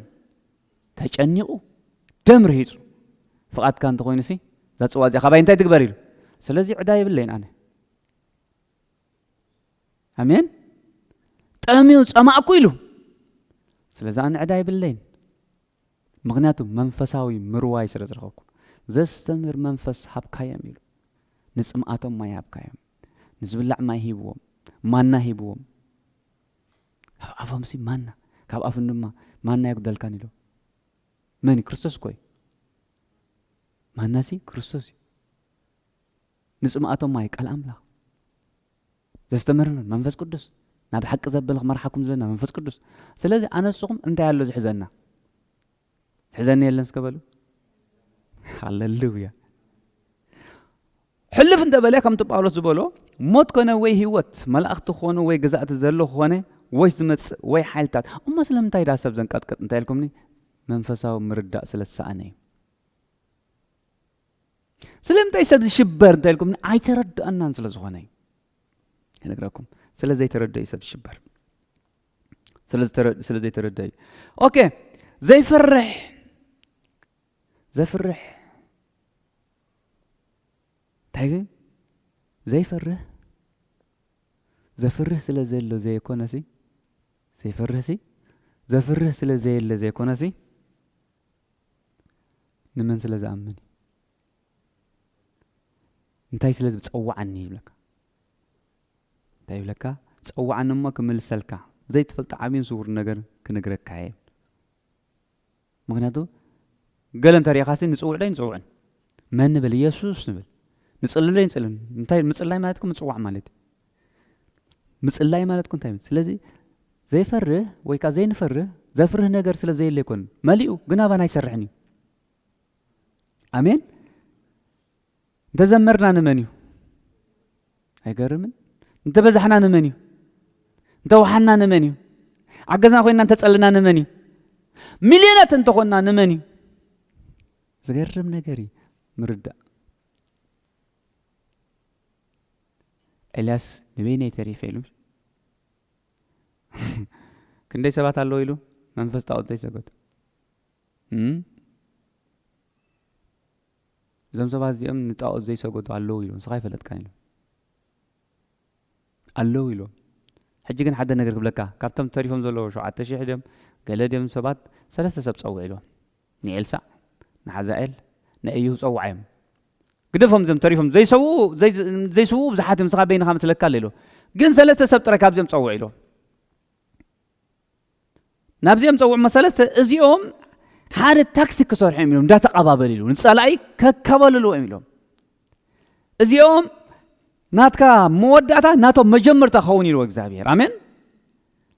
ተጨኒቁ ደም ርሂጹ ፍቃድካ እንተ ኮይኑሲ ዘጽዋ እዚኣ ካባይ እንታይ ትግበር ኢሉ ስለዚ ዕዳ ይብለይን ኣነ ኣሜን ጠሚዩ ጸማዕኩ ኢሉ ስለዚ ኣነ ዕዳ ይብለይን ምክንያቱ መንፈሳዊ ምርዋይ ስለ ዝረኸብኩ ዘስተምር መንፈስ ሃብካዮም ኢሉ ንጽምኣቶም ማይ ሃብካዮም ንዝብላዕ ማይ ሂብዎም ማና ሂብዎም ኣፎምሲ ማና ካብ ኣፍን ድማ ማና ይጉደልካን ኢሉ መን ክርስቶስ ኮይ ማናሲ ክርስቶስ እዩ ንጽምኣቶም ማይ ቃል ኣምላኽ ዘስተምርና መንፈስ ቅዱስ ናብ ሓቂ ዘበልኽ መርሓኩም ዘለና መንፈስ ቅዱስ ስለዚ ኣነስኹም እንታይ ኣሎ ዝሕዘና ዝሕዘኒ የለን እስከበሉ ሃሌሉያ ሕልፍ እንተበለ ከምቲ ጳውሎስ ዝበሎ ሞት ኮነ ወይ ህይወት መላእኽቲ ኮነ ወይ ግዛእቲ ዘሎ ኮነ ወይ ዝመጽእ ወይ ሓይልታት እሞ ስለምንታይ ዳ ሰብ ዘንቀጥቀጥ እንታይ ኢልኩምኒ መንፈሳዊ ምርዳእ ስለዝሰኣነ እዩ ስለምንታይ ሰብ ዝሽበር እንታይ ኢልኩምኒ ኣይተረድአናን ስለ ዝኾነ እዩ ይነግራኩም ስለዘይተረድእ ሰብ ዝሽበር ስለዘይተረድእ እዩ ኦኬ ዘይፈርሕ ዘፍርሕ ታይግ ዘይፈርህ ዘፍርህ ስለ ዘሎ ዘይኮነሲ ዘይፈርህሲ ዘፍርህ ስለ ዘየለ ዘይኮነሲ ንመን ስለ ዝኣምን እንታይ ስለ ዝጸዋዓኒ ይብለካ እንታይ ይብለካ ጸዋዓኒ እሞ ክምልሰልካ ዘይትፈልጥ ዓብይን ስውር ነገር ክነግረካ እየ ምክንያቱ ገለ እንተሪእኻሲ ንጽውዕ ንጽውዕን መን ንብል ኢየሱስ ንብል ንጽልለ ይንጽልን እንታይ ምጽላይ ማለትኩም ምጽዋዕ ማለት ምጽላይ ማለትኩም እንታይ ስለዚ ዘይፈርህ ወይ ካ ዘይንፈርህ ዘፍርህ ነገር ስለ ዘየለ ይኮን መሊኡ ግን ኣባና ይሰርሕን እዩ ኣሜን እንተዘመርና ንመን እዩ ኣይገርምን እንተበዛሕና ንመን እዩ እንተወሓና ንመን እዩ ዓገዝና ኮይንና እንተጸልና ንመን እዩ ሚልዮናት እንተኾንና ንመን እዩ ዝገርም ነገር እዩ ምርዳእ ኤልያስ ንበይነይ ተሪፈ ኢሉ ክንደይ ሰባት ኣለዎ ኢሉ መንፈስ ጣዖት ዘይሰገዱ እዞም ሰባት እዚኦም ንጣዖት ዘይሰገዱ ኣለዉ ኢሉ ንስኻ ይፈለጥካን ኢሉ ኣለዉ ኢሉ ሕጂ ግን ሓደ ነገር ክብለካ ካብቶም ተሪፎም ዘለዉ 7,000 ድዮም ገለ ድዮም ሰባት 3 ሰብ ፀውዕ ኢሎም ንኤልሳዕ ንሓዛኤል ንእዩሁ ፀዋዕ እዮም ግደፎም ዞም ተሪፎም ዘይሰው ብዙሓት ምስኻ በይንኻ መስለካ ኣሎ ኢሉ ግን 3 ሰብ ጥረ ካብዚኦም ፀውዕ ኢሎም ናብዚኦም ፀውዕ መሰለስተ እዚኦም ሓደ ታክቲክ ክሰርሑ ኢሎም እንዳተቀባበል ኢሉ ንጸላኢ ከከበልሉ ኢሎም እዚኦም ናትካ መወዳእታ ናቶም መጀመርታ ኸውን ኢሉ እግዚአብሔር አሜን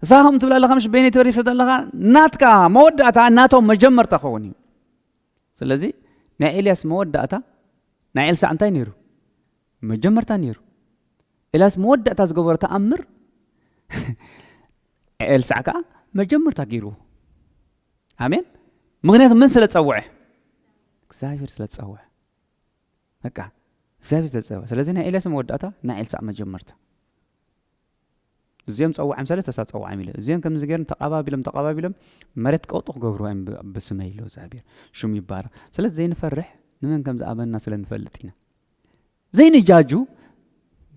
እሳهم ትብላለኻ ምሽ በይነይ ተሪፍ ዘለኻ ናትካ መወዳእታ ናቶም መጀመርታ ኸውን እዩ ስለዚ ናይ ኤልያስ መወዳእታ ናይ ኤልሳዕ እንታይ ነይሩ መጀመርታ ነይሩ ኤልያስ መወዳእታ ዝገበረ ተኣምር ኤልሳዕ ከዓ መጀመርታ ገይሩ አሜን ምክንያቱም ምን ስለ ፀውዐ እግዚአብሔር ስለ ፀውዐ በቃ እግዚአብሔር ስለ ፀውዐ ስለዚ ናይ ኤልያስ መወዳእታ ናይ ኤልሳዕ መጀመርታ እዚኦም ፀውዖም 3 ሰባት ፀውዖም ኢሉ እዚኦም ከም ዝገርም ተቀባቢሎም መሬት ቀውጡ ክገብሩ እዮም ብስመይ ኢሉ እግዚአብሔር ሽሙ ይባረክ ስለዚ ዘይንፈርሕ ንመን ከም ዝኣመንና ስለንፈልጥ ኢና ዘይንጃጁ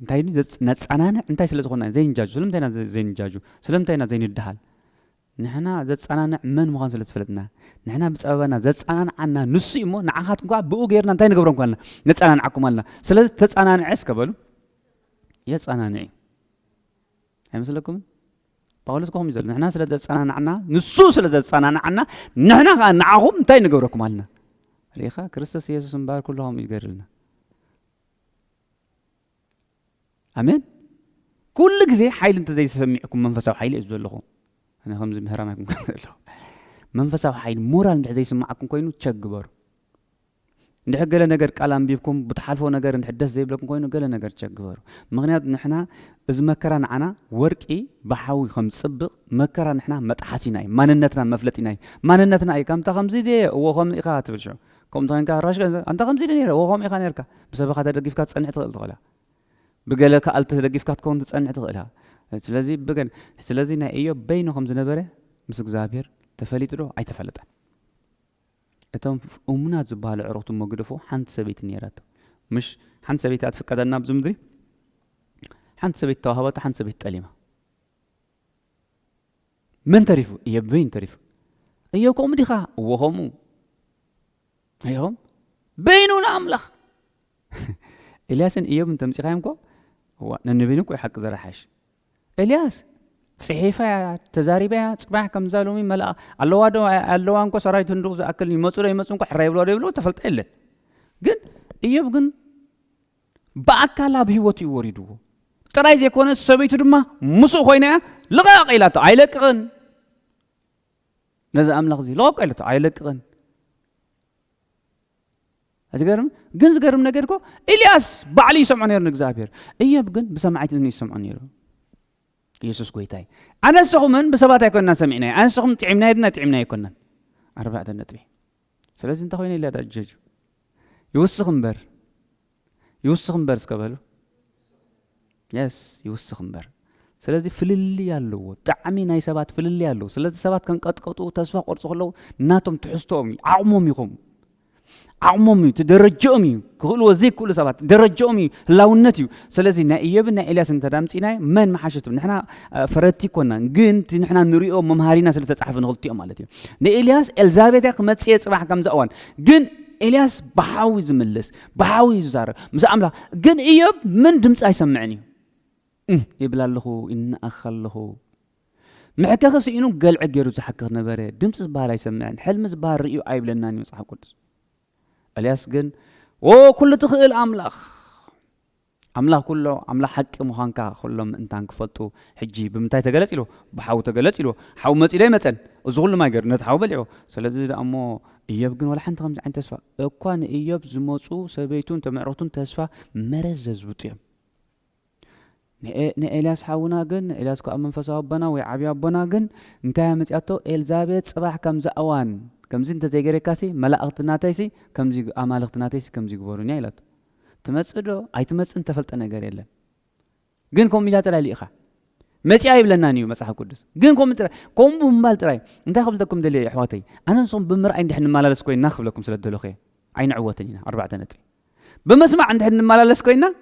እንታይ ነፃናንዕ እንታይ ስለ ዝኾና ዘይንጃጁ ስለምንታይና ዘይንጃጁ ስለምንታይና ዘይንድሃል ንሕና ዘፃናንዕ መን ምዃን ስለ ዝፈለጥና ንሕና ብፀበባና ዘፃናንዓና ንሱ እሞ ንዓኻትኩም ከዓ ብኡ ገይርና እንታይ ንገብሮም ኮልና ነፃናንዓኩም ኣለና ስለዚ ተፃናንዐ እስከበሉ የፃናንዕ አይመስለኩም باولس كهم يزل نحنا ስለዘጸናናና ንሱ ስለዘጸናናና ንሕና ንዓኹም እንታይ ንገብረኩም አልና ሪኻ ክርስቶስ ኢየሱስ እምባር ኩሎም ይገርልና አሜን كل ጊዜ ኃይል እንተ ዘይተሰሚዕኩም መንፈሳዊ ኃይል እዩ ዘለኹም እኔ ከምዚ ምህራማኩም ከለኹ መንፈሳዊ ኃይል ሞራል እንተ ዘይስማዓኩም ኮይኑ ቸግበሩ እንድሕገለ ነገር ቃል አንቢብኩም ብትሓልፎ ነገር እንድሕደስ ዘይብለኩም ኮይኑ ገለ ነገር ቸግበሩ ምክንያቱ ንሕና እዚ መከራ ንዓና ወርቂ በሓዊ ከም ጽብቕ መከራ ንሕና መጥሓሲና እዩ ማንነትና መፍለጢና እዩ ማንነትና እዩ ከምታ ከምዚ ደ እዎ ከም ኢኻ ትብልሽ ከምታ እንካ ራሽ አንተ ከምዚ ደ ነይረ እዎ ከም ኢኻ ነርካ ብሰበኻ ተደጊፍካ ትጸንዕ ትኽእል ትኽእላ ብገለ ከኣል ተደጊፍካ ትከውን ትጸንዕ ትኽእላ ስለዚ ናይ ኢዮብ በይኑ ከም ዝነበረ ምስ እግዚአብሔር ተፈሊጡ ዶ ኣይተፈለጠን እቶም እሙናት ዝበሃሉ ዕሩኽቱ መግደፎ ሓንቲ ሰበይቲ ነይራቶ ምሽ ሓንቲ ሰበይቲ ኣትፍቀደና ኣብዚ ምድሪ ሓንቲ ሰበይቲ ተዋህበቶ ሓንቲ ሰበይቲ ጠሊማ መን ተሪፉ ኢዮብ በይኑ ተሪፉ ኢዮብ ከምኡ ዲኻ እዎ ከምኡ ኣይኹም በይኑ ንኣምላኽ ኤልያስን ኢዮብን ተምፂኻዮም እኮ ነንበይኑ እኮ ሓቂ ዘረሓሽ ኤልያስ ጽሒፋ ተዛሪባ ጽባሕ ከም ዛሎሚ መልአ ኣለዋ እንኳ ሰራዊት እንዱ ዝኣክል ይመጹ ዶ ይመጹ እንኳ ሕራይ ብሎ ደብሎ ተፈልጠ የለን ግን ኢዮብ ግን በአካል ኣብ ህይወቱ ይወሪድዎ ጥራይ ዘይኮነ ሰበይቱ ድማ ሙሱእ ኮይና ልቐቕ ኢላቶ ኣይለቅቕን ነዚ ኣምላኽ እዚ ልቐቕ ኢላቶ ኣይለቅቕን أتقرم جنز قرم نقدركو إلياس بعلي يسمع نير نجزابير إياب جن بسمعت إني يسمع نيره يسوع كويتاي أنا سخمن بسبات يكوننا سمعنا أنا سخم تعبنا يدنا تعبنا يكوننا أربعة النتبي سلازم أنت خويني لا تجج يوسخن بر سكبلو يس يوسخن بر سلازم فللي يالو تعمي ناي سبات فللي يالو سلازم سبات كان قطقطو تسوا قرص خلو ناتم تحستومي عموم يقوم عمومي تدرجومي كل وزي كل سبات درجومي لاونتيو سلازي نا إيابنا إلياس انت دامسينا من محاشتو نحنا فرتي كنا جنت نحنا نريو ممهارينا سلة تصحف نغلطيو مالتيو نا إلياس إلزابيتك متسيت صباح كم زقوان جن إلياس بحاوي زملس بحاوي زار مساملا جن إياب من دمس أي سمعني يبلا لخو إن أخل لخو محكا خصي إنو قال عجيرو زحكر نباري دمس زبار أي سمعني حلم زبار رئيو أي بلناني مصحف قدس إلياس جن كل تخيل أملاخ كله أملاخ حق مخانكا كلهم أنتان كفتو حجي بمتى تجلس له بحاول تجلس له حاول مس إليه مثلا أزغل ما يقدر نتحاول بلعه سلزي أمو إياب جن ولا حنت خمس عن تسفى كان إياب زموسو سبيتون تمعرتون تسفى مرزز بطيم إلياس حاونا جن إلياس كأمن فساب بنا ويعبي بنا جن انتهى مسأتو إلزابيت صباح كم زأوان كم زين تزيجري كاسي ملاقتنا تيسي كم زي أمالقتنا تيسي كم زي قبورني عيلات تمسدو أي تمس أنت فلت أنا قري له جن كم ميلاد ترى ليخا مسي عيب لنا نيو مسح قدس جن كم ترى كم بمال ترى أنت خبل لكم دليل إحواتي أنا نصوم بمر عند إحنا مالا لسكوين ناخذ لكم سلة دلوخي أين عواتنينا 4 نتري بمسمع عند إحنا مالا لسكوينا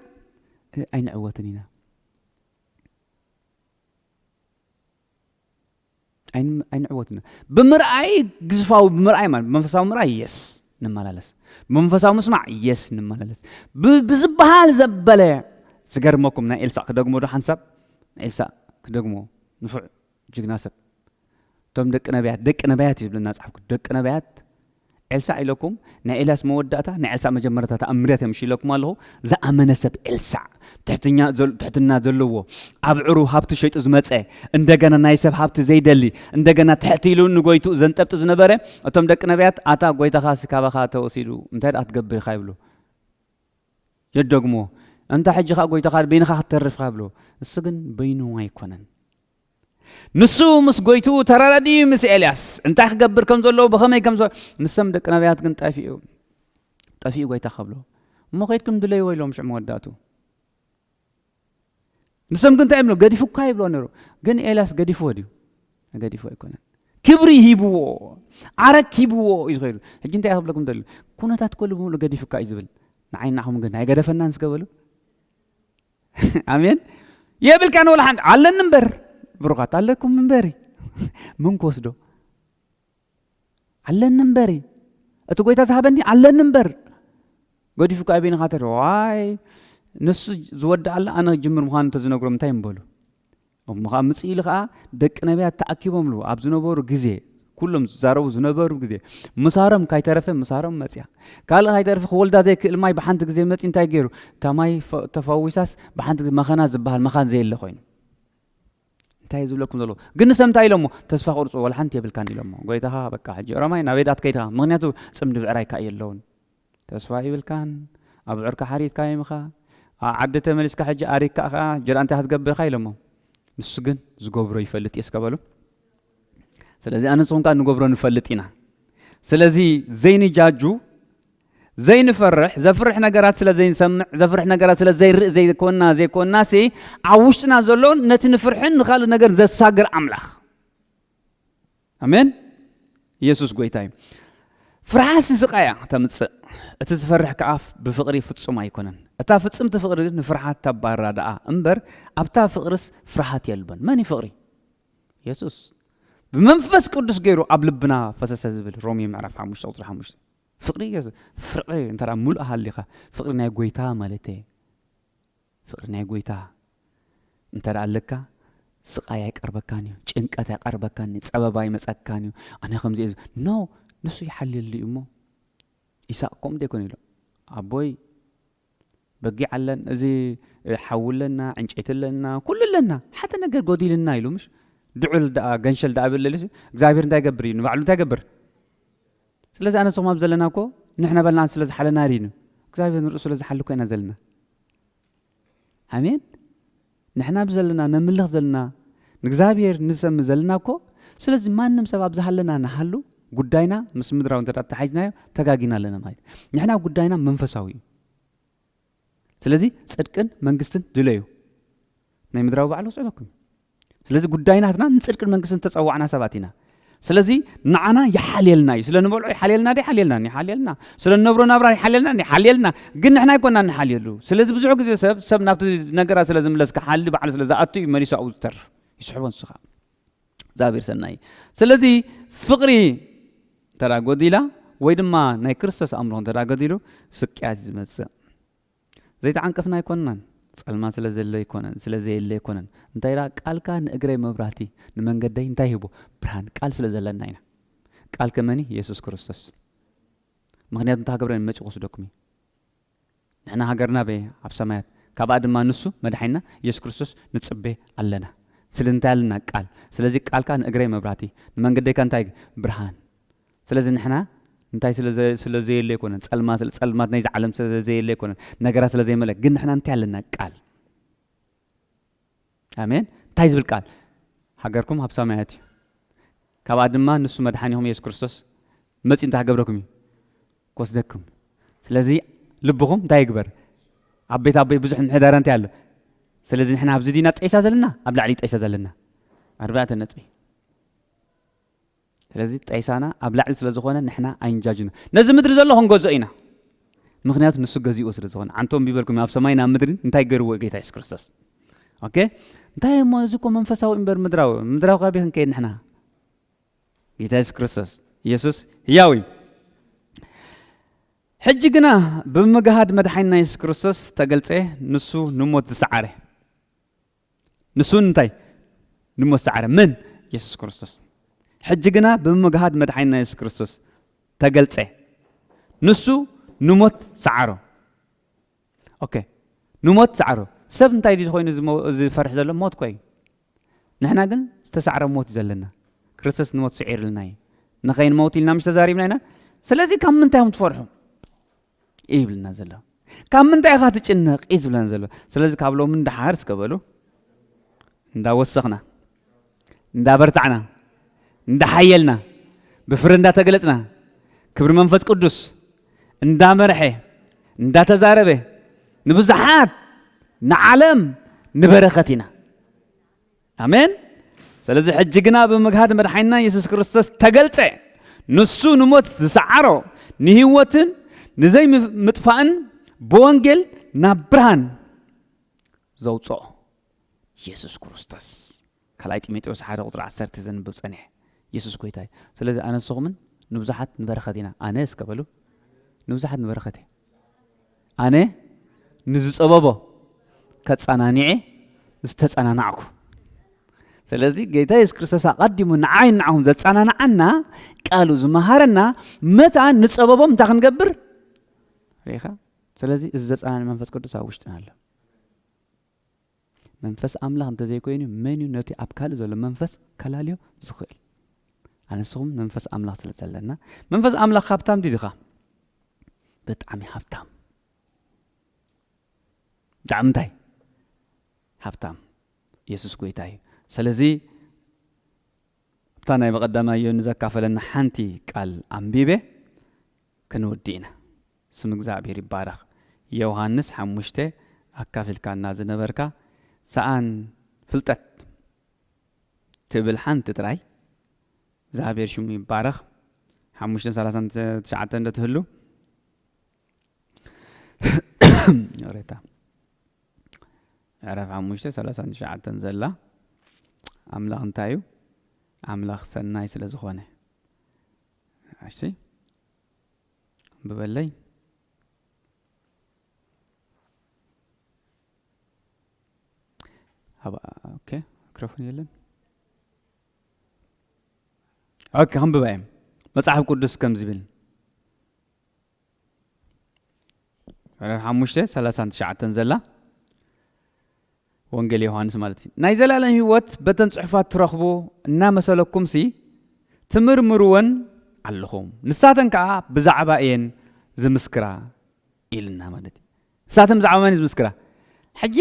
أين عواتنينا أين عوتنا بمرأي جزفاو بمرأي ما منفساو مرأي يس نمالالس منفساو مسمع يس نمالالس بزبهال زبلة سجرمكم نا إلسا كدقمو ده حنسب إلسا كدقمو نفع جناسب توم دك نبيات يجيب للناس حقك دك نبيات إلسا إلكم نا إلاس موداتا نا إلسا مجمرتا تأمريات يمشي لكم الله زا أمنسب إلسا تحتنا ذلوا أبعرو هابت شيء أزمته عندنا نايسب هابت زيدلي عندنا تحتيلون نقويتو زنتبت زنبرة أتوم دك نبيات أتا قويتا خاص كابا خاطو وسيرو متى أتقبل خايبلو يدقمو أنت حج خا قويتا خاطر بين خا ترف خايبلو السجن بينه ما يكونن نسو مس قويتو ترى ردي مس إلياس أنت أخبر كم زلوا بخمي كم زل نسم دك نبيات كنت طافيو قويتا خابلو ما قيتكم دلي ويلهم مش موداتو نسم كنت أعمله قدي فوق كاي بلو نرو جن إلاس قدي فوديو قدي فوق يكون كبري هيبو عرق هيبو يزغيرو هجين تأخذ لكم دليل كنا تتكلم مولو قدي فوق كاي زبل نعين نحوم جن هاي قدر فنانس قبله آمين يقبل كانوا ولا حد على النمبر برقات علىكم منبري من كوسدو على النمبري أتوقع تذهبني على النمبر قدي فوق أبين خاطر واي نص زود على أنا جمر مخان تزنقرم تايم بولو ومخا مسئل خا دق نبيات تأكيبهم له عبد نبور جزء كلهم زاروا زنبور جزء مسارم كاي تعرف مسارم متيا قال هاي تعرف خولدا زي كل ماي بحنت جزء مت انت يجيرو تماي تفاويساس بحنت مخنا زبها المخان زي اللي خوين انت يزول لكم زلو قلنا سمتاي لمو تسفى قرص ولا حنت يبلكان لمو قويتها بقى حجي رماي نبيدات كيتها مغنياتو صمد بعراي كاي اللون تسفى يبلكان ابعرك حريت كاي مخا عدته ملسك حجي اريك جر انت هتقبل خاي لمو نسجن زغبرو يفلت يسكبلو ስለዚህ አንሶን ጋር ንጎብሮ ንፈልጥና ስለዚህ ዘይን ጃጁ ዘይን ፈርሕ ዘፍርሕ ነገራት ስለ ዘይን ሰምዕ ዘፍርሕ ነገራት ስለ ዘይርእ ዘይኮና ሲ አውሽጥና ዘሎን ነቲ ንፍርሕን ንኻል ነገር ዘሳግር አምላኽ አሜን ኢየሱስ ጎይታይ ፍርሃስ ስቃያ ተምጽእ እቲ ዝፈርሕ ከአፍ ብፍቅሪ ፍጹም አይኮነን እታ ፍጹምቲ ፍቅሪ ንፍርሃት ተባራ ዳአ እምበር ኣብታ ፍቅርስ ፍርሃት የልበን ማን ይፍቅሪ ኢየሱስ بمنفس قدس غيرو ابلبنا فسس زبل رومي معرف 5 قطر 5 فقري فرقي انت را مول اهليخه فقرنا غويتا مالتي فقرنا غويتا انت را لكا سقايا يقربكانيو ጭንቀት ያቀርበካኒ ጸበባይ መጸካኒው አነ ከምዚ ኖ ነሱ ይሐልል ልዩሞ ይሳቆም ደኮን ይሎ አቦይ በጊ ዓለን እዚ حولنا እንጨትለና ኩልለና حتى ነገር ጎዲልና ይሉምሽ دعول دا غنشل دا بالله እግዚአብሔር እንታይ ይገብር ይኑ ባዕሉ እንታይ ይገብር ስለዚህ አነ ጾም አብዘለናኮ ንሕና በልና ስለዚህ ሓለና ሪኑ እግዚአብሔር ንርኡ ስለዚህ ሓልኮ ኢና ዘለና አሜን ንሕና ብዘለና ነምልኽ ዘለና ንእግዚአብሔር ንሰም ዘለናኮ ስለዚህ ማንም ሰብ አብዛሃለና ናሃሉ ጉዳይና ምስ ምድራው ተታሓይዝናዮ ተጋጊና ኣለና ማለት ንሕና ጉዳይና መንፈሳዊ ስለዚህ ጽድቅን መንግስትን ድለዩ ናይ ምድራው ባዕሉ ጽድቅን ስለዚህ ጉዳይና ህትና ንጽድቅ መንግስትን ተጸዋዕና ሰባቲና ስለዚህ ንዓና ይሓልየልና ስለንበልዑ ይሓልየልና ስለነብሮ ናብራ ይሓልየልና ግን ንሕና ይኮና ንሓልየሉ ስለዚህ ብዙሕ ግዜ ሰብ ናብቲ ነገራ ስለዝምለስካ ሓሊ በዓል ስለዝኣቱ ይመሊሱ ኣብኡ ዝተርፍ ይስሕቦን ስኻ እግዚአብሔር ሰናይ ስለዚህ ፍቅሪ ተራጎዲላ ወይ ድማ ናይ ክርስቶስ ኣምሮን ተራጎዲሉ ስቅያት ዝመጽእ ዘይተዓንቀፍና ይኮናን ጸልማ ስለዘለ ይኮነን ስለዘየለ ይኮነን እንታይራ ቃልካ ንእግረይ መብራህቲ ንመንገደይ እንታይ ይቦ ብርሃን ቃል ስለዘለና ኢና ቃል ከመኒ ኢየሱስ ክርስቶስ ምክንያቱ ታገብረን መጭቆስ ዶክሚ ንሕና ሃገርና በ ኣብ ሰማያት ካብኣ ድማ ንሱ መድሓይና ኢየሱስ ክርስቶስ ንጽቤ ኣለና ስለንታልና ቃል ስለዚህ ቃልካ ንእግረይ መብራህቲ ንመንገደይካ እንታይ ብርሃን ስለዚህ ንሕና እንታይ ስለዘየለ ይኮነን ጸልማት ናይ ዓለም ስለዘየለ ይኮነን ነገራት ስለዘይመለክ ግን ንሕና እንታይ ኣለና ቃል አሜን እንታይ ዝብል ቃል ሃገርኩም ኣብ ሰማያት ካብኣ ድማ ንሱ መድሓኒኹም ኢየሱስ ክርስቶስ መጺእ እንታይ ገብረኩም ኮስደኩም ስለዚህ ልብኹም እንታይ ይግበር ኣበይ ብዙሕ ምሕዳር እንታይ ኣሎ ስለዚህ ንሕና ኣብዚ ዲና ጠይሳ ዘለና ኣብ ላዕሊ ጠይሳ ዘለና 4 ነጥቢ ስለዚህ ጠይሳና ኣብ ላዕሊ ስለዝኾነ ንሕና ኣይንጃጅና ነዚ ምድሪ ዘሎ ክንገዝኦ ኢና ምክንያቱ ንሱ ገዚኡ ስለዝኾነ አንቶም ቢበልኩም ኣብ ሰማይና ምድሪ እንታይ ገርዎ ጌታ ኢየሱስ ክርስቶስ ኦኬ እንታይ ሞዝኮ መንፈሳዊ እምበር ምድራዊ ካብ ክንከይድ ንሕና ጌታ ኢየሱስ ክርስቶስ ኢየሱስ ሕያዊ ሕጂ ግና ብምግሃድ መድሓኒና ኢየሱስ ክርስቶስ ተገልጸ ንሱ ንሞት ዝሰዓረ ንሱ እንታይ ንሞት ዝሰዓረ ምን ኢየሱስ ክርስቶስ ሕጂ ግና ብምግሃድ መድሓኒና ኢየሱስ ክርስቶስ ተገልጸ ንሱ ንሞት ሰዓሮ ኦኬ ንሞት ሰዓሮ ሰብ እንታይ ኮይኑ ዝፈርሕ ዘሎ ሞት ኮይ ንሕና ግን ዝተሰዓረ ሞት ዘለና ክርስቶስ ንሞት ስዒርልና ንኸይን ሞት ኢልና ምሽ ተዛሪብና ኢና ስለዚህ ካብ ምንታይ ትፈርሑ ይብልና ዘሎ ካብ ምንታይ ኢኻ ትጭነቕ ይብልና ዘሎ ስለዚህ ካብ ሎም እንዳሓር እስከበሉ እንዳወሰኽና እንዳበርታዕና እንዳሓየልና ብፍረ እንዳተገለጽና ክብሪ መንፈስ ቅዱስ እንዳመርሐ እንዳተዛረበ ንብዙሓት ንዓለም ንበረኸት ኢና አሜን ስለዚህ ሕጂ ግና ብምግሃድ መድሓኒና ኢየሱስ ክርስቶስ ተገልጸ ንሱ ንሞት ዝሰዓሮ ንህይወትን ንዘይ ምጥፋእን ብወንጌል ናብ ብርሃን ዘውፅኦ ኢየሱስ ክርስቶስ ካልኣይ ጢሞቴዎስ 1:10 ዘንብብ ጸኒሕ ኢየሱስ ጎይታይ ስለዚህ ኣነ ንስኹምን ንብዙሓት ንበረኸት ኢና ኣነ እስከበሉ ንብዙሓት ንበረኸት ኣነ ንዝፀበቦ ከጸናኒዐ ዝተጸናናዕኩ ስለዚህ ጌታ ኢየሱስ ክርስቶስ አቀድሙ ንዓይን ንዓሁም ዘጻናናዓና ቃሉ ዝመሃረና መታ ንጸበቦም እንታይ ክንገብር ሪኻ ስለዚህ እዚ ዘጻናና መንፈስ ቅዱስ ኣብ ውሽጥና ኣሎ መንፈስ ኣምላኽ እንተዘይኮይኑ መን እዩ ነቲ ኣብ ካልእ ዘሎ መንፈስ ከላልዮ ዝኽእል ኣነስኹም መንፈስ ኣምላኽ ስለ ዘለና መንፈስ ኣምላኽ ሃብታም ዲድኻ ብጣዕሚ ሃብታም ብጣዕሚ እንታይ ሃብታም ኢየሱስ ጎይታ እዩ ስለዚ እታ ናይ በቐዳማዮ ንዘካፈለና ሓንቲ ቃል ኣንቢቤ ክንወዲእና ስም እግዚኣብሔር ይባረኽ ዮሐንስ 5 ኣካፊልካና ዝነበርካ ሰኣን ፍልጠት ትብል ሓንቲ ጥራይ እግዚኣብሔር ሽሙ ይባረኽ 5:39 እንደትህሉ ዮሬታ ዕረፍ 5:39 ዘላ ኣምላኽ እንታይ እዩ ኣምላኽ ሰናይ ስለ ዝኾነ እሺ ብበለይ ኦኬ ሚክሮፎን የለን ኦኬ ክንብባይ መጽሓፍ ቅዱስ ከም ዝብል ዕረፍ 5:39 ዘላ ወንጌል ዮሐንስ ማለት እዩ ናይ ዘላለም ህይወት በተን ጽሑፋት ትረኽቡ እናመሰለኩም ሲ ትምርምሩወን ኣለኹም ንሳተን ከዓ ብዛዕባ እየን ዝምስክራ ኢልና ማለት እዩ ንሳተን ብዛዕባ መን ዝምስክራ ሕጂ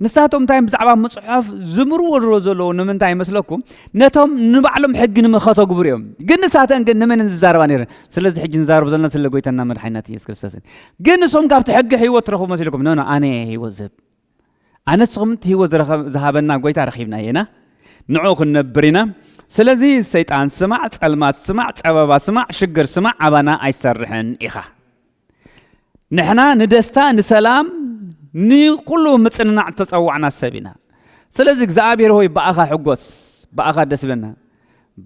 ንሳቶም እንታይ ብዛዕባ መጽሓፍ ዝምርዎ ዘለዉ ንምንታይ ይመስለኩም ነቶም ንባዕሎም ሕጊ ንመኸተግብሩ እዮም ግን ንሳተን ግን ንመን ዝዛረባ ነይረን ስለዚ ሕጂ ንዛረብ ዘለና ስለ ጎይታና መድሓኒትና ኢየሱስ ክርስቶስን ግን ንሶም ካብቲ ሕጊ ህይወት ትረኽቡ መሲልኩም ኖ ኣነ ህይወት ዝህብ ኣነ ንስኹም ህይወት ዝሃበና ጎይታ ረኺብና ኢና ንዑ ክንነብር ኢና ስለዚ ሰይጣን ስማዕ ጸልማት ስማዕ ፀበባ ስማዕ ሽግር ስማዕ ኣባና ኣይሰርሕን ኢኻ ንሕና ንደስታ ንሰላም ንኩሉ ምጽንናዕ ተጸዋዕና ሰቢና ስለዚ እግዚአብሔር ሆይ በአኻ ሕጎስ በአኻ ደስ ይብለና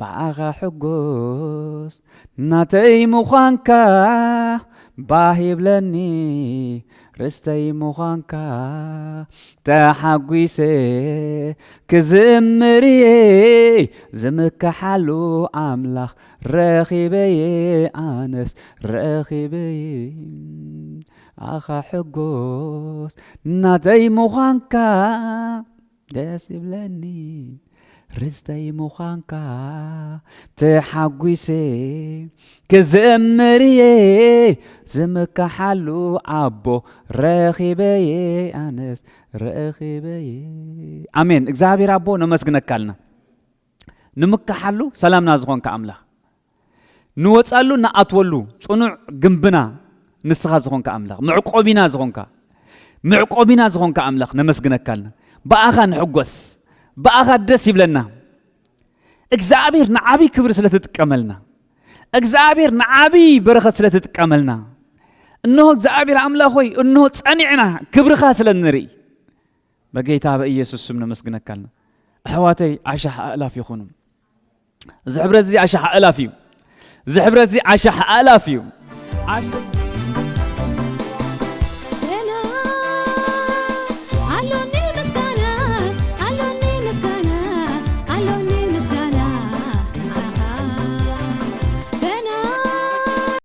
በአኻ ሕጎስ ናተይ ምዃንካ ባሂብለኒ ርስተይ ምዃንካ ተሓጒሰ ክዝምርየ ዝምካሓሉ ኣምላኽ ረኺበየ ኣነስ ረኺበየ ኣኻ ሕጎስ ናተይ ምዃንካ ደስ ይብለኒ ርስተይ ምዃንካ ተሓጒሰ ክዝምርየ ዝምካሓሉ ኣቦ ረኺበየ ኣነስ ረኺበየ ኣሜን እግዚአብሔር ኣቦ ነመስግነካልና ንምካሓሉ ሰላምና ዝኾንካ ኣምላኽ ንወፃሉ ንኣትወሉ ጽኑዕ ግንብና ንስኻ ዝኾንካ ኣምላኽ ምዕቆቢና ዝኾንካ ኣምላኽ ነመስግነካልና በኣኻ ንሕጎስ በኣኻ ደስ ይብለና እግዚአብሔር ንዓቢ ክብሪ ስለትጥቀመልና እግዚአብሔር ንዓቢ በረኸት ስለትጥቀመልና እነሆ እግዚአብሔር ኣምላኽ ሆይ እነሆ ጸኒዕና ክብርኻ ስለንርኢ በጌታ በኢየሱስ ስም ነመስግነካልና ኣሕዋተይ ዓሻሕ ኣእላፍ ይኹኑ ዝሕብረት እዚ ዓሻሕ ኣእላፍ እዩ